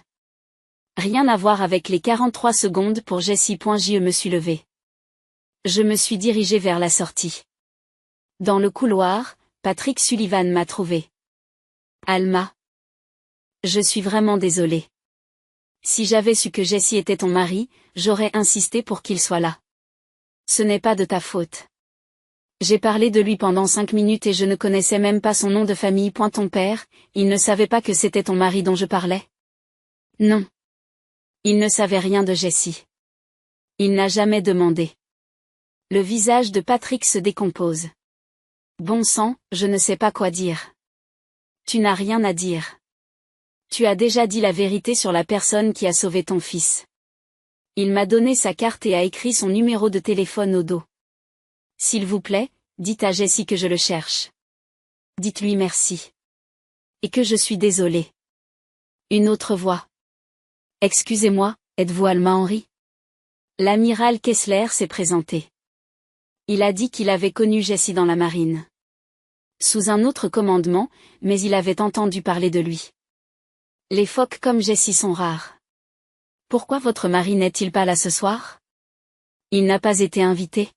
Rien à voir avec les 43 secondes pour Jessie. Je me suis levée. Je me suis dirigée vers la sortie. Dans le couloir, Patrick Sullivan m'a trouvée. Alma. Je suis vraiment désolée. Si j'avais su que Jessie était ton mari, j'aurais insisté pour qu'il soit là. Ce n'est pas de ta faute. J'ai parlé de lui pendant 5 minutes et je ne connaissais même pas son nom de famille. Ton père, il ne savait pas que c'était ton mari dont je parlais? Non. Il ne savait rien de Jessie. Il n'a jamais demandé. Le visage de Patrick se décompose. Bon sang, je ne sais pas quoi dire. Tu n'as rien à dire. Tu as déjà dit la vérité sur la personne qui a sauvé ton fils. Il m'a donné sa carte et a écrit son numéro de téléphone au dos. S'il vous plaît, dites à Jessie que je le cherche. Dites-lui merci. Et que je suis désolée. Une autre voix. Excusez-moi, êtes-vous Alma Henry? L'amiral Kessler s'est présenté. Il a dit qu'il avait connu Jessie dans la marine. Sous un autre commandement, mais il avait entendu parler de lui. Les phoques comme Jessie sont rares. Pourquoi votre mari n'est-il pas là ce soir? Il n'a pas été invité.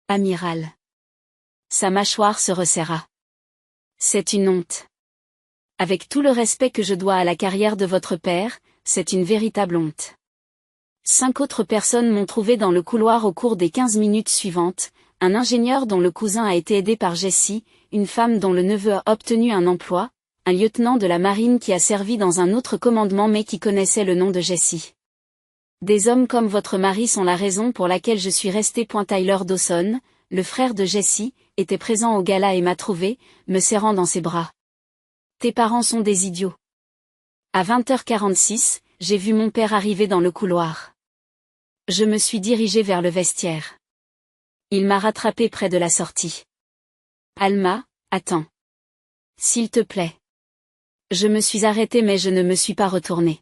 Amiral. Sa mâchoire se resserra. C'est une honte. Avec tout le respect que je dois à la carrière de votre père, c'est une véritable honte. 5 autres personnes m'ont trouvé dans le couloir au cours des 15 minutes suivantes, un ingénieur dont le cousin a été aidé par Jessie, une femme dont le neveu a obtenu un emploi, un lieutenant de la marine qui a servi dans un autre commandement mais qui connaissait le nom de Jessie. Des hommes comme votre mari sont la raison pour laquelle je suis restée. Tyler Dawson, le frère de Jessie, était présent au gala et m'a trouvé, me serrant dans ses bras. Tes parents sont des idiots. À 20h46, j'ai vu mon père arriver dans le couloir. Je me suis dirigée vers le vestiaire. Il m'a rattrapée près de la sortie. Alma, attends. S'il te plaît. Je me suis arrêtée mais je ne me suis pas retournée.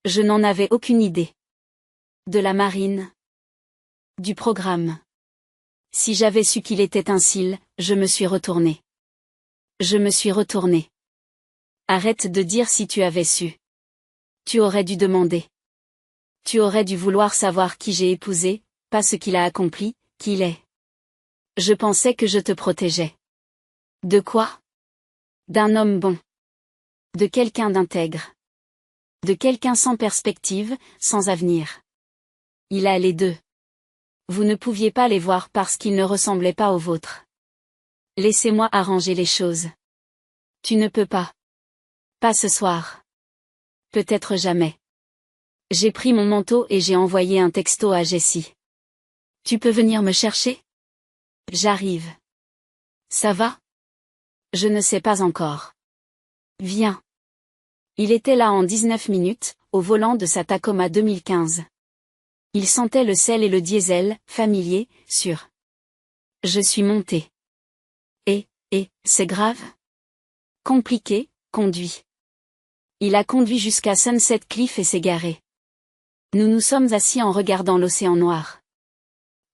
Je n'en avais aucune idée. De la marine. Du programme. Si j'avais su qu'il était un SEAL, je me suis retournée. Je me suis retournée. Arrête de dire si tu avais su. Tu aurais dû demander. Tu aurais dû vouloir savoir qui j'ai épousé, pas ce qu'il a accompli, qui il est. Je pensais que je te protégeais. De quoi? D'un homme bon. De quelqu'un d'intègre. De quelqu'un sans perspective, sans avenir. Il a les deux. Vous ne pouviez pas les voir parce qu'ils ne ressemblaient pas aux vôtres. Laissez-moi arranger les choses. Tu ne peux pas. Pas ce soir. Peut-être jamais. J'ai pris mon manteau et j'ai envoyé un texto à Jessie. Tu peux venir me chercher? J'arrive. Ça va? Je ne sais pas encore. Viens. Il était là en 19 minutes, au volant de sa Tacoma 2015. Il sentait le sel et le diesel, familier, sûr. Je suis monté. C'est grave? Compliqué, conduit. Il a conduit jusqu'à Sunset Cliff et s'est garé. Nous nous sommes assis en regardant l'océan noir.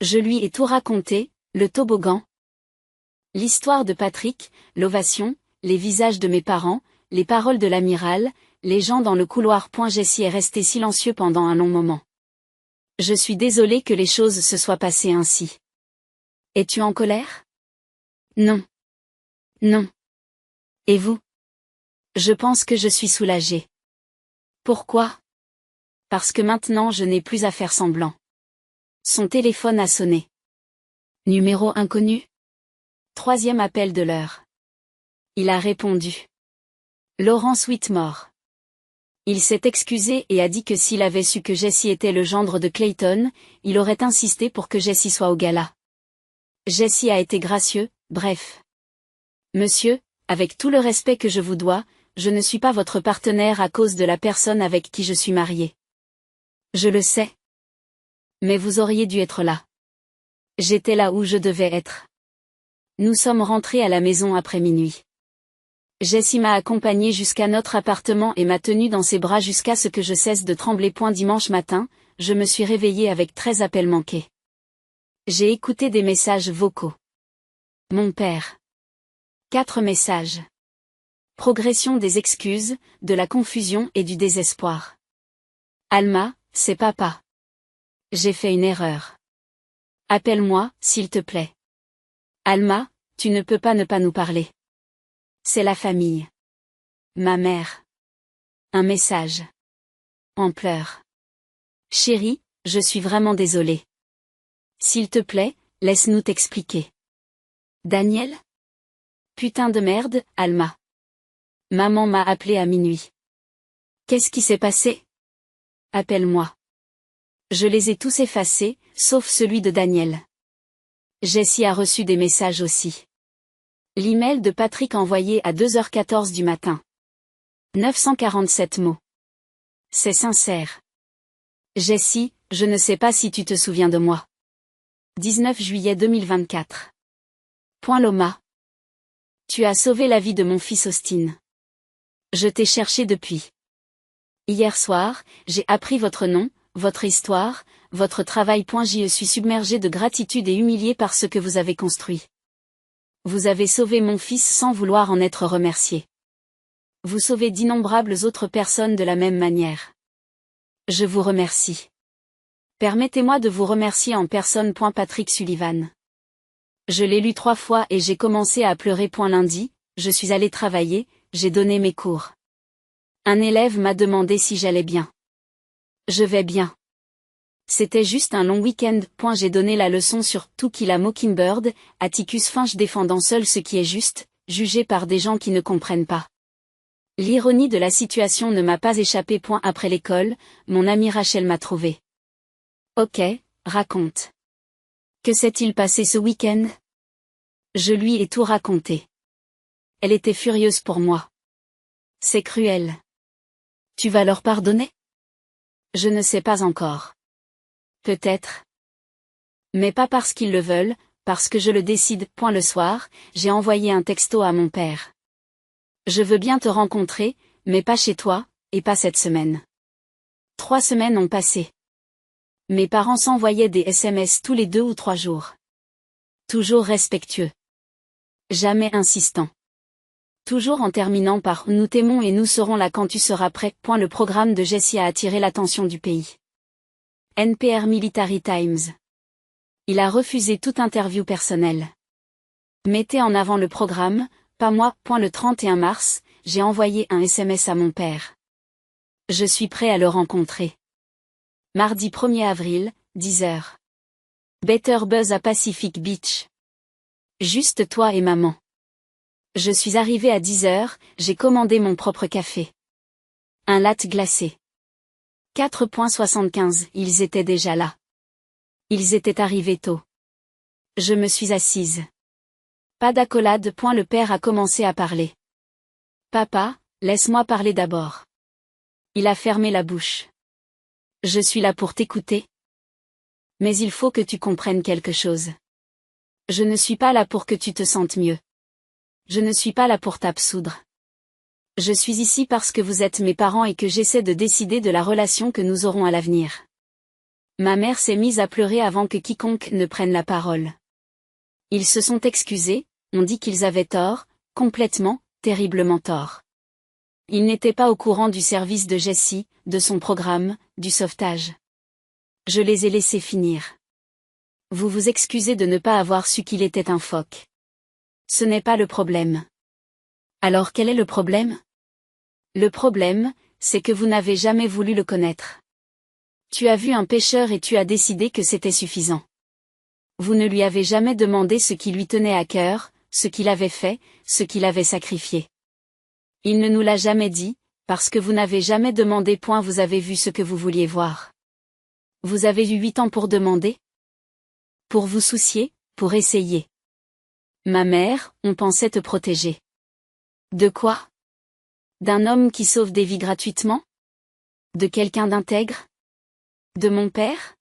Je lui ai tout raconté, le toboggan. L'histoire de Patrick, l'ovation, les visages de mes parents, les paroles de l'amiral, les gens dans le couloir. Jessie est resté silencieux pendant un long moment. Je suis désolé que les choses se soient passées ainsi. Es-tu en colère? Non. Non. Et vous? Je pense que je suis soulagée. Pourquoi? Parce que maintenant je n'ai plus à faire semblant. Son téléphone a sonné. Numéro inconnu? 3e appel de l'heure. Il a répondu. Laurence Whitmore. Il s'est excusé et a dit que s'il avait su que Jessie était le gendre de Clayton, il aurait insisté pour que Jessie soit au gala. Jessie a été gracieux, bref. Monsieur, avec tout le respect que je vous dois, je ne suis pas votre partenaire à cause de la personne avec qui je suis mariée. Je le sais. Mais vous auriez dû être là. J'étais là où je devais être. Nous sommes rentrés à la maison après minuit. Jessie m'a accompagné jusqu'à notre appartement et m'a tenu dans ses bras jusqu'à ce que je cesse de trembler. Dimanche matin, je me suis réveillée avec 13 appels manqués. J'ai écouté des messages vocaux. Mon père. 4 messages. Progression des excuses, de la confusion et du désespoir. Alma, c'est papa. J'ai fait une erreur. Appelle-moi, s'il te plaît. Alma, tu ne peux pas ne pas nous parler. C'est la famille. Ma mère. Un message. En pleurs. Chérie, je suis vraiment désolée. S'il te plaît, laisse-nous t'expliquer. Daniel? Putain de merde, Alma. Maman m'a appelé à minuit. Qu'est-ce qui s'est passé? Appelle-moi. Je les ai tous effacés, sauf celui de Daniel. Jessie a reçu des messages aussi. L'email de Patrick envoyé à 2h14 du matin. 947 mots. C'est sincère. Jessie, je ne sais pas si tu te souviens de moi. 19 juillet 2024. Loma. Tu as sauvé la vie de mon fils Austin. Je t'ai cherché depuis. Hier soir, j'ai appris votre nom, votre histoire, votre travail. Je suis submergé de gratitude et humilié par ce que vous avez construit. Vous avez sauvé mon fils sans vouloir en être remercié. Vous sauvez d'innombrables autres personnes de la même manière. Je vous remercie. Permettez-moi de vous remercier en personne. Patrick Sullivan. Je l'ai lu 3 fois et j'ai commencé à pleurer. Lundi, je suis allé travailler, j'ai donné mes cours. Un élève m'a demandé si j'allais bien. Je vais bien. C'était juste un long week-end. J'ai donné la leçon sur To Kill a Mockingbird, Atticus Finch défendant seul ce qui est juste, jugé par des gens qui ne comprennent pas. L'ironie de la situation ne m'a pas échappé. Après l'école, mon amie Rachel m'a trouvé. Ok, raconte. Que s'est-il passé ce week-end? Je lui ai tout raconté. Elle était furieuse pour moi. C'est cruel. Tu vas leur pardonner? Je ne sais pas encore. Peut-être. Mais pas parce qu'ils le veulent, parce que je le décide. Le soir, j'ai envoyé un texto à mon père. Je veux bien te rencontrer, mais pas chez toi, et pas cette semaine. 3 semaines ont passé. Mes parents s'envoyaient des SMS tous les 2 ou 3 jours. Toujours respectueux. Jamais insistant. Toujours en terminant par « Nous t'aimons et nous serons là quand tu seras prêt ». Le programme de Jessie a attiré l'attention du pays. NPR Military Times. Il a refusé toute interview personnelle. Mettez en avant le programme, pas moi. Le 31 mars, j'ai envoyé un SMS à mon père. Je suis prêt à le rencontrer. Mardi 1er avril, 10h. Better Buzz à Pacific Beach. Juste toi et maman. Je suis arrivé à 10h, j'ai commandé mon propre café. Un latte glacé. 4,75, ils étaient déjà là. Ils étaient arrivés tôt. Je me suis assise. Pas d'accolade. Le père a commencé à parler. Papa, laisse-moi parler d'abord. Il a fermé la bouche. Je suis là pour t'écouter. Mais il faut que tu comprennes quelque chose. Je ne suis pas là pour que tu te sentes mieux. Je ne suis pas là pour t'absoudre. Je suis ici parce que vous êtes mes parents et que j'essaie de décider de la relation que nous aurons à l'avenir. Ma mère s'est mise à pleurer avant que quiconque ne prenne la parole. Ils se sont excusés, ont dit qu'ils avaient tort, complètement, terriblement tort. Ils n'étaient pas au courant du service de Jessie, de son programme, du sauvetage. Je les ai laissés finir. Vous vous excusez de ne pas avoir su qu'il était un phoque. Ce n'est pas le problème. Alors quel est le problème? Le problème, c'est que vous n'avez jamais voulu le connaître. Tu as vu un pêcheur et tu as décidé que c'était suffisant. Vous ne lui avez jamais demandé ce qui lui tenait à cœur, ce qu'il avait fait, ce qu'il avait sacrifié. Il ne nous l'a jamais dit, parce que vous n'avez jamais demandé. Vous avez vu ce que vous vouliez voir. Vous avez eu 8 ans pour demander? Pour vous soucier, pour essayer. Ma mère, on pensait te protéger. De quoi? D'un homme qui sauve des vies gratuitement? De quelqu'un d'intègre? De mon père?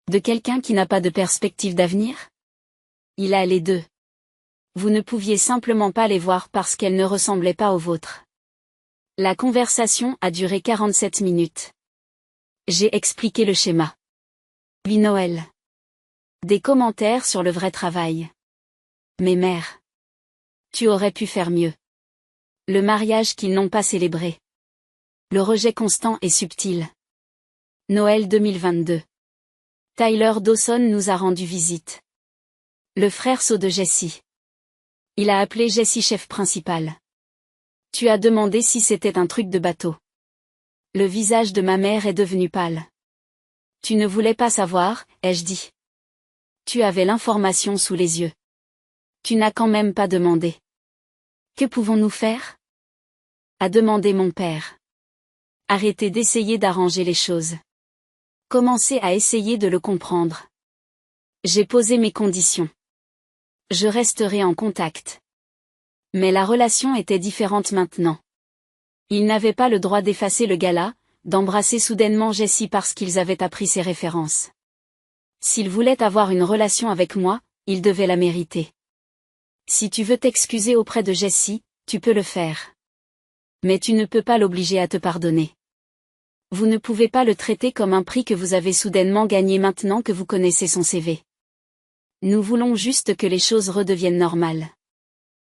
De quelqu'un qui n'a pas de perspective d'avenir? Il a les deux. Vous ne pouviez simplement pas les voir parce qu'elles ne ressemblaient pas aux vôtres. La conversation a duré 47 minutes. J'ai expliqué le schéma. Puis Noël. Des commentaires sur le vrai travail. Mais mère. Tu aurais pu faire mieux. Le mariage qu'ils n'ont pas célébré. Le rejet constant et subtil. Noël 2022. Tyler Dawson nous a rendu visite. Le frère sot de Jessie. Il a appelé Jessie chef principal. Tu as demandé si c'était un truc de bateau. Le visage de ma mère est devenu pâle. Tu ne voulais pas savoir, ai-je dit. Tu avais l'information sous les yeux. Tu n'as quand même pas demandé. Que pouvons-nous faire? A demandé mon père. Arrêtez d'essayer d'arranger les choses. Commencez à essayer de le comprendre. J'ai posé mes conditions. Je resterai en contact. Mais la relation était différente maintenant. Ils n'avaient pas le droit d'effacer le gala, d'embrasser soudainement Jessie parce qu'ils avaient appris ses références. S'ils voulaient avoir une relation avec moi, ils devaient la mériter. Si tu veux t'excuser auprès de Jessie, tu peux le faire. Mais tu ne peux pas l'obliger à te pardonner. Vous ne pouvez pas le traiter comme un prix que vous avez soudainement gagné maintenant que vous connaissez son CV. Nous voulons juste que les choses redeviennent normales.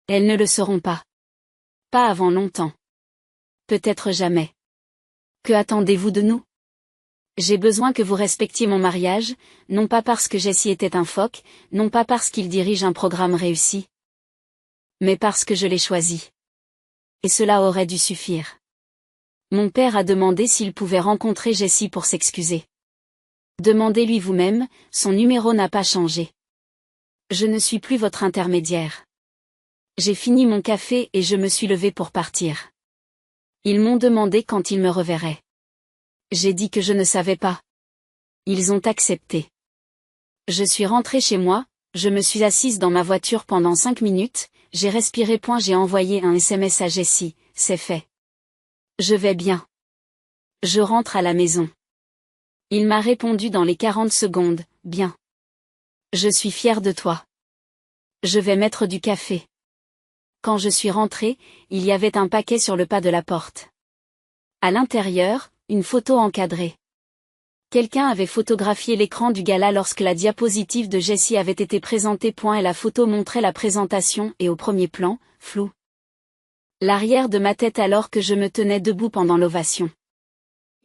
Elles ne le seront pas. Pas avant longtemps. Peut-être jamais. Que attendez-vous de nous? J'ai besoin que vous respectiez mon mariage, non pas parce que Jessie était un phoque, non pas parce qu'il dirige un programme réussi. Mais parce que je l'ai choisi. Et cela aurait dû suffire. Mon père a demandé s'il pouvait rencontrer Jessie pour s'excuser. Demandez-lui vous-même, son numéro n'a pas changé. Je ne suis plus votre intermédiaire. J'ai fini mon café et je me suis levée pour partir. Ils m'ont demandé quand ils me reverraient. J'ai dit que je ne savais pas. Ils ont accepté. Je suis rentrée chez moi, je me suis assise dans ma voiture pendant 5 minutes, j'ai respiré. J'ai envoyé un SMS à Jessie, c'est fait. Je vais bien. Je rentre à la maison. Il m'a répondu dans les 40 secondes, bien. Je suis fière de toi. Je vais mettre du café. Quand je suis rentrée, il y avait un paquet sur le pas de la porte. À l'intérieur, une photo encadrée. Quelqu'un avait photographié l'écran du gala lorsque la diapositive de Jessie avait été présentée. Et la photo montrait la présentation et au premier plan, flou. L'arrière de ma tête alors que je me tenais debout pendant l'ovation.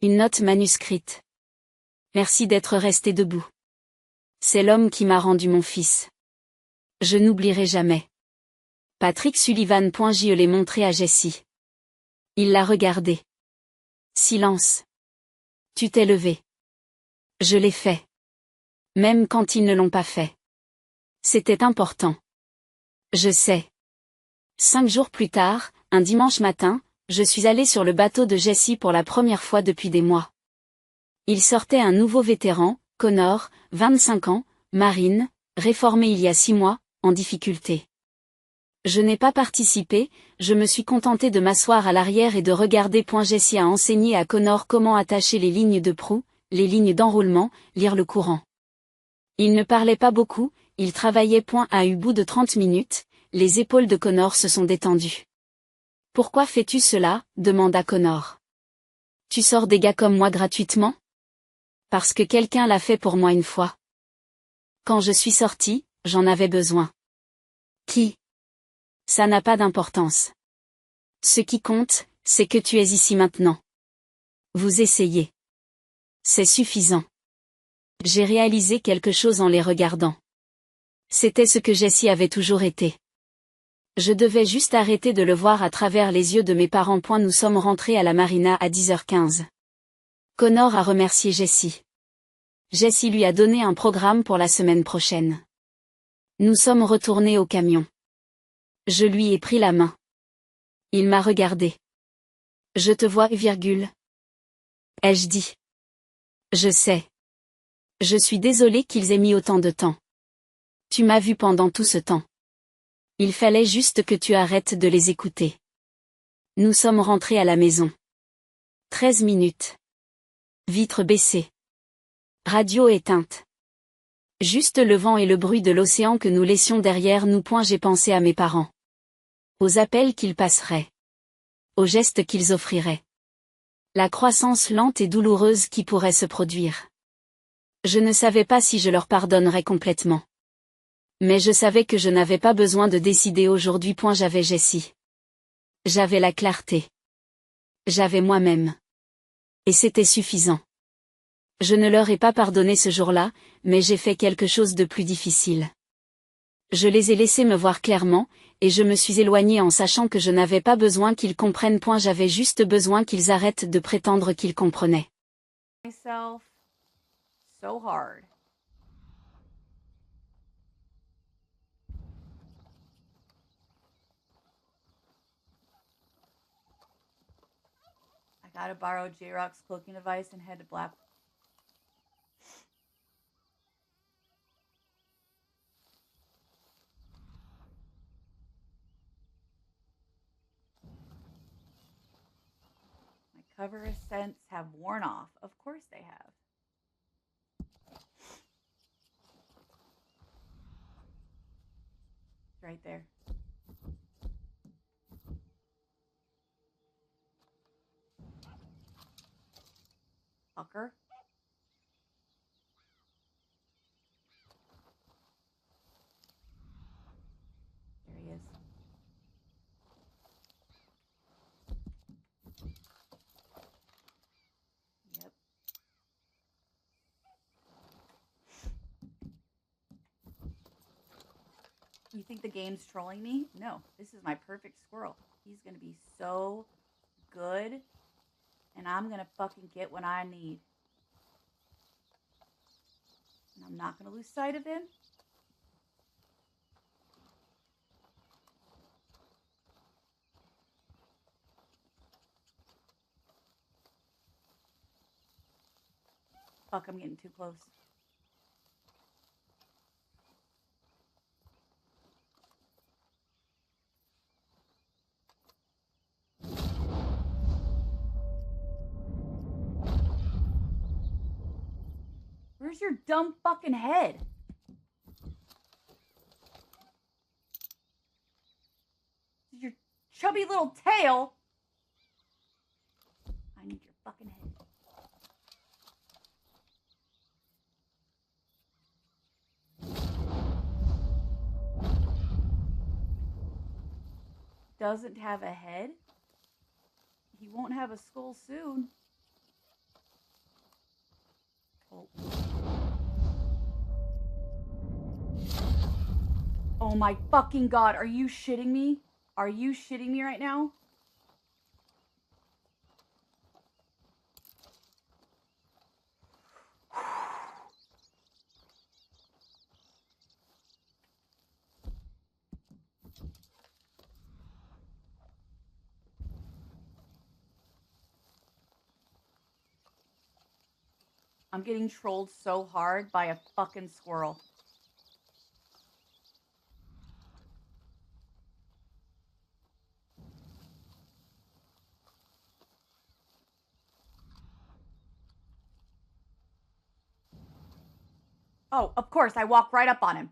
Une note manuscrite. Merci d'être resté debout. C'est l'homme qui m'a rendu mon fils. Je n'oublierai jamais. Patrick Sullivan. Je l'ai montré à Jessie. Il l'a regardé. Silence. Tu t'es levé. Je l'ai fait. Même quand ils ne l'ont pas fait. C'était important. Je sais. 5 jours plus tard, un dimanche matin, je suis allée sur le bateau de Jessie pour la première fois depuis des mois. Il sortait un nouveau vétéran, Connor, 25 ans, marine, réformé il y a 6 mois, en difficulté. Je n'ai pas participé, je me suis contenté de m'asseoir à l'arrière et de regarder. Jessie a enseigné à Connor comment attacher les lignes de proue, les lignes d'enroulement, lire le courant. Il ne parlait pas beaucoup, il travaillait. À eu bout de 30 minutes, les épaules de Connor se sont détendues. Pourquoi fais-tu cela? Demanda Connor. Tu sors des gars comme moi gratuitement? Parce que quelqu'un l'a fait pour moi une fois. Quand je suis sorti, j'en avais besoin. Qui? Ça n'a pas d'importance. Ce qui compte, c'est que tu es ici maintenant. Vous essayez. C'est suffisant. J'ai réalisé quelque chose en les regardant. C'était ce que Jessie avait toujours été. Je devais juste arrêter de le voir à travers les yeux de mes parents. Nous sommes rentrés à la marina à 10h15. Connor a remercié Jessie. Jessie lui a donné un programme pour la semaine prochaine. Nous sommes retournés au camion. Je lui ai pris la main. Il m'a regardé. Je te vois, ai-je dit. Je sais. Je suis désolée qu'ils aient mis autant de temps. Tu m'as vu pendant tout ce temps. Il fallait juste que tu arrêtes de les écouter. Nous sommes rentrés à la maison. 13 minutes. Vitre baissée. Radio éteinte. Juste le vent et le bruit de l'océan que nous laissions derrière nous. J'ai pensé à mes parents. Aux appels qu'ils passeraient. Aux gestes qu'ils offriraient. La croissance lente et douloureuse qui pourrait se produire. Je ne savais pas si je leur pardonnerais complètement. Mais je savais que je n'avais pas besoin de décider aujourd'hui. J'avais Jessie. J'avais la clarté. J'avais moi-même. Et c'était suffisant. Je ne leur ai pas pardonné ce jour-là, mais j'ai fait quelque chose de plus difficile. Je les ai laissés me voir clairement, et je me suis éloignée en sachant que je n'avais pas besoin qu'ils comprennent. J'avais juste besoin qu'ils arrêtent de prétendre qu'ils comprenaient. Myself so hard. I gotta borrow J-Rock's cloaking device and head to Black. My cover scents have worn off. Of course they have. It's right there. Fucker. There he is. Yep. You think the game's trolling me? No, this is my perfect squirrel. He's gonna be so good, and I'm gonna fucking get what I need. And I'm not gonna lose sight of him. Fuck, I'm getting too close. Where's your dumb fucking head? Your chubby little tail. I need your fucking head. Doesn't have a head? He won't have a skull soon. Oh. Oh my fucking god, are you shitting me? Are you shitting me right now? I'm getting trolled so hard by a fucking squirrel. Oh, of course, I walk right up on him.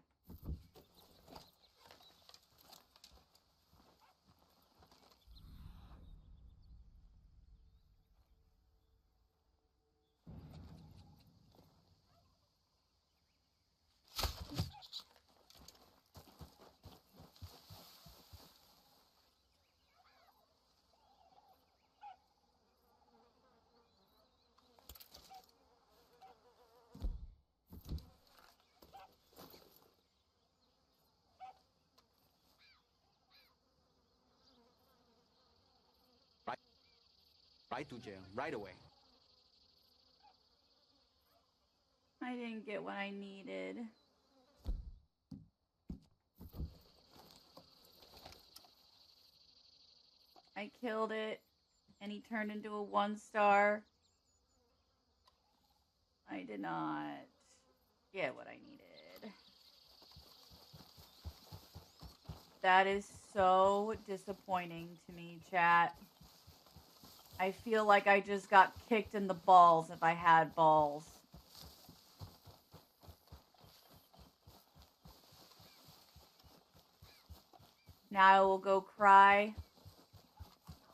Right to jail, right away. I didn't get what I needed. I killed it, and he turned into a 1-star. I did not get what I needed. That is so disappointing to me, chat. I feel like I just got kicked in the balls if I had balls. Now I will go cry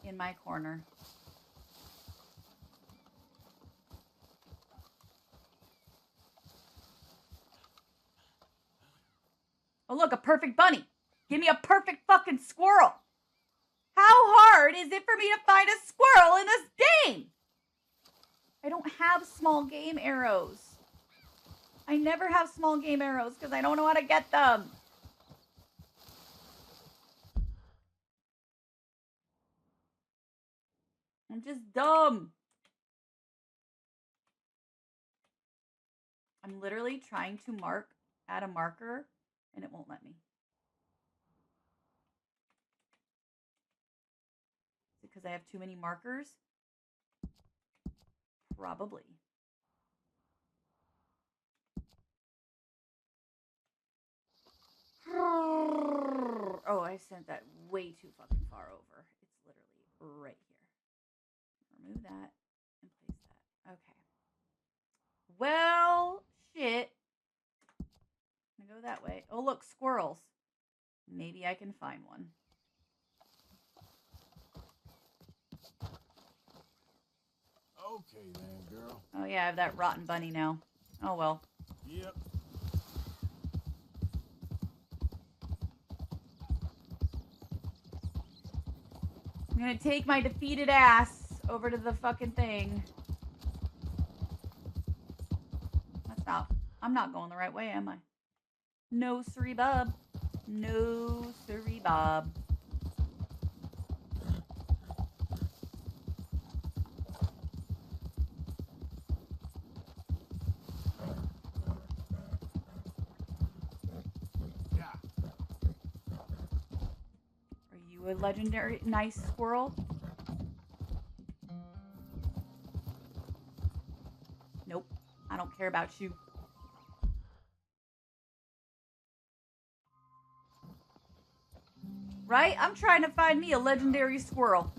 in my corner. Oh, look, a perfect bunny. Give me a perfect fucking squirrel. How hard is it for me to find a squirrel in this game? I don't have small game arrows. I never have small game arrows because I don't know how to get them. I'm just dumb. I'm literally trying to add a marker, and it won't let me. Is it because I have too many markers? Probably. Oh, I sent that way too fucking far over. It's literally right here. Remove that and place that. Okay. Well, shit. I'm gonna go that way. Oh, look, squirrels. Maybe I can find one. Okay then, girl. Oh, yeah, I have that rotten bunny now. Oh, well. Yep. I'm gonna take my defeated ass over to the fucking thing. I'm not going the right way, am I? No, siree, bub. No, siree, bob. Yeah. Are you a legendary nice squirrel? Nope. I don't care about you. Right? I'm trying to find me a legendary squirrel.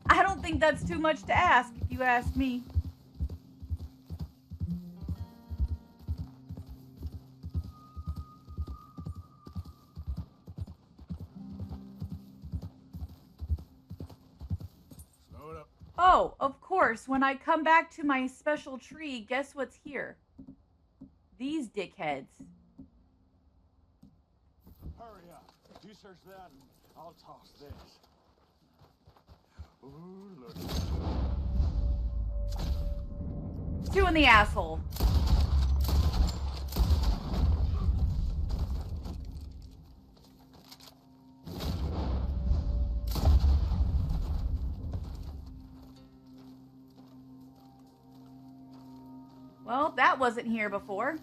I don't think that's too much to ask, if you ask me. Slow it up. Oh, of course. When I come back to my special tree, guess what's here? These dickheads. Hurry up. You search that and I'll toss this. Ooh, look. 2 in the asshole. Well, that wasn't here before.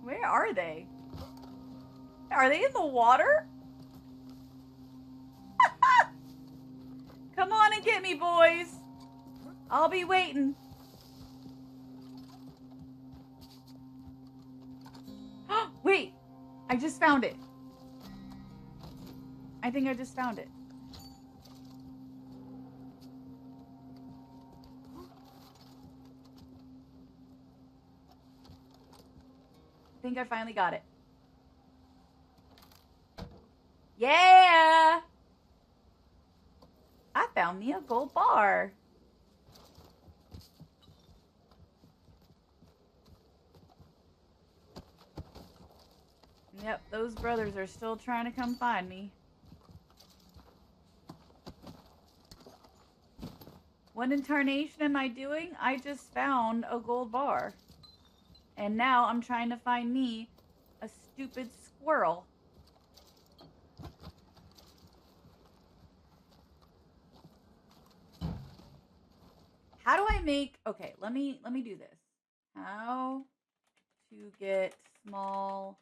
Where are they? Are they in the water? Come on and get me, boys. I'll be waiting. Wait, I just found it. I think I just found it. I think I finally got it. Yeah! I found me a gold bar. Yep, those brothers are still trying to come find me. What in tarnation am I doing? I just found a gold bar. And now I'm trying to find me a stupid squirrel. How do I make... Okay, let me do this. How to get small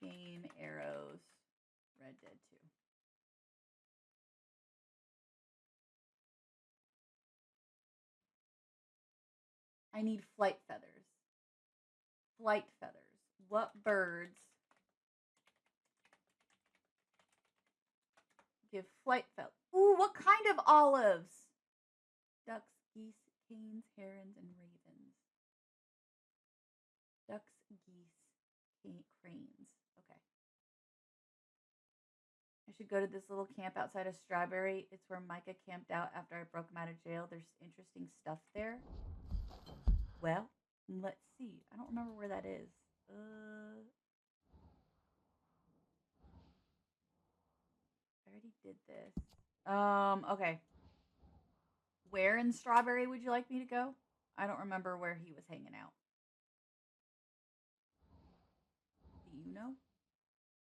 game arrows. Red Dead 2. I need flight feathers. Flight feathers. What birds give flight feathers? Ooh, what kind of olives? Ducks, geese, canes, herons, and ravens. Ducks, geese, cranes. Okay. I should go to this little camp outside of Strawberry. It's where Micah camped out after I broke him out of jail. There's interesting stuff there. Well, let's see. I don't remember where that is. I already did this. Okay. Where in Strawberry would you like me to go? I don't remember where he was hanging out.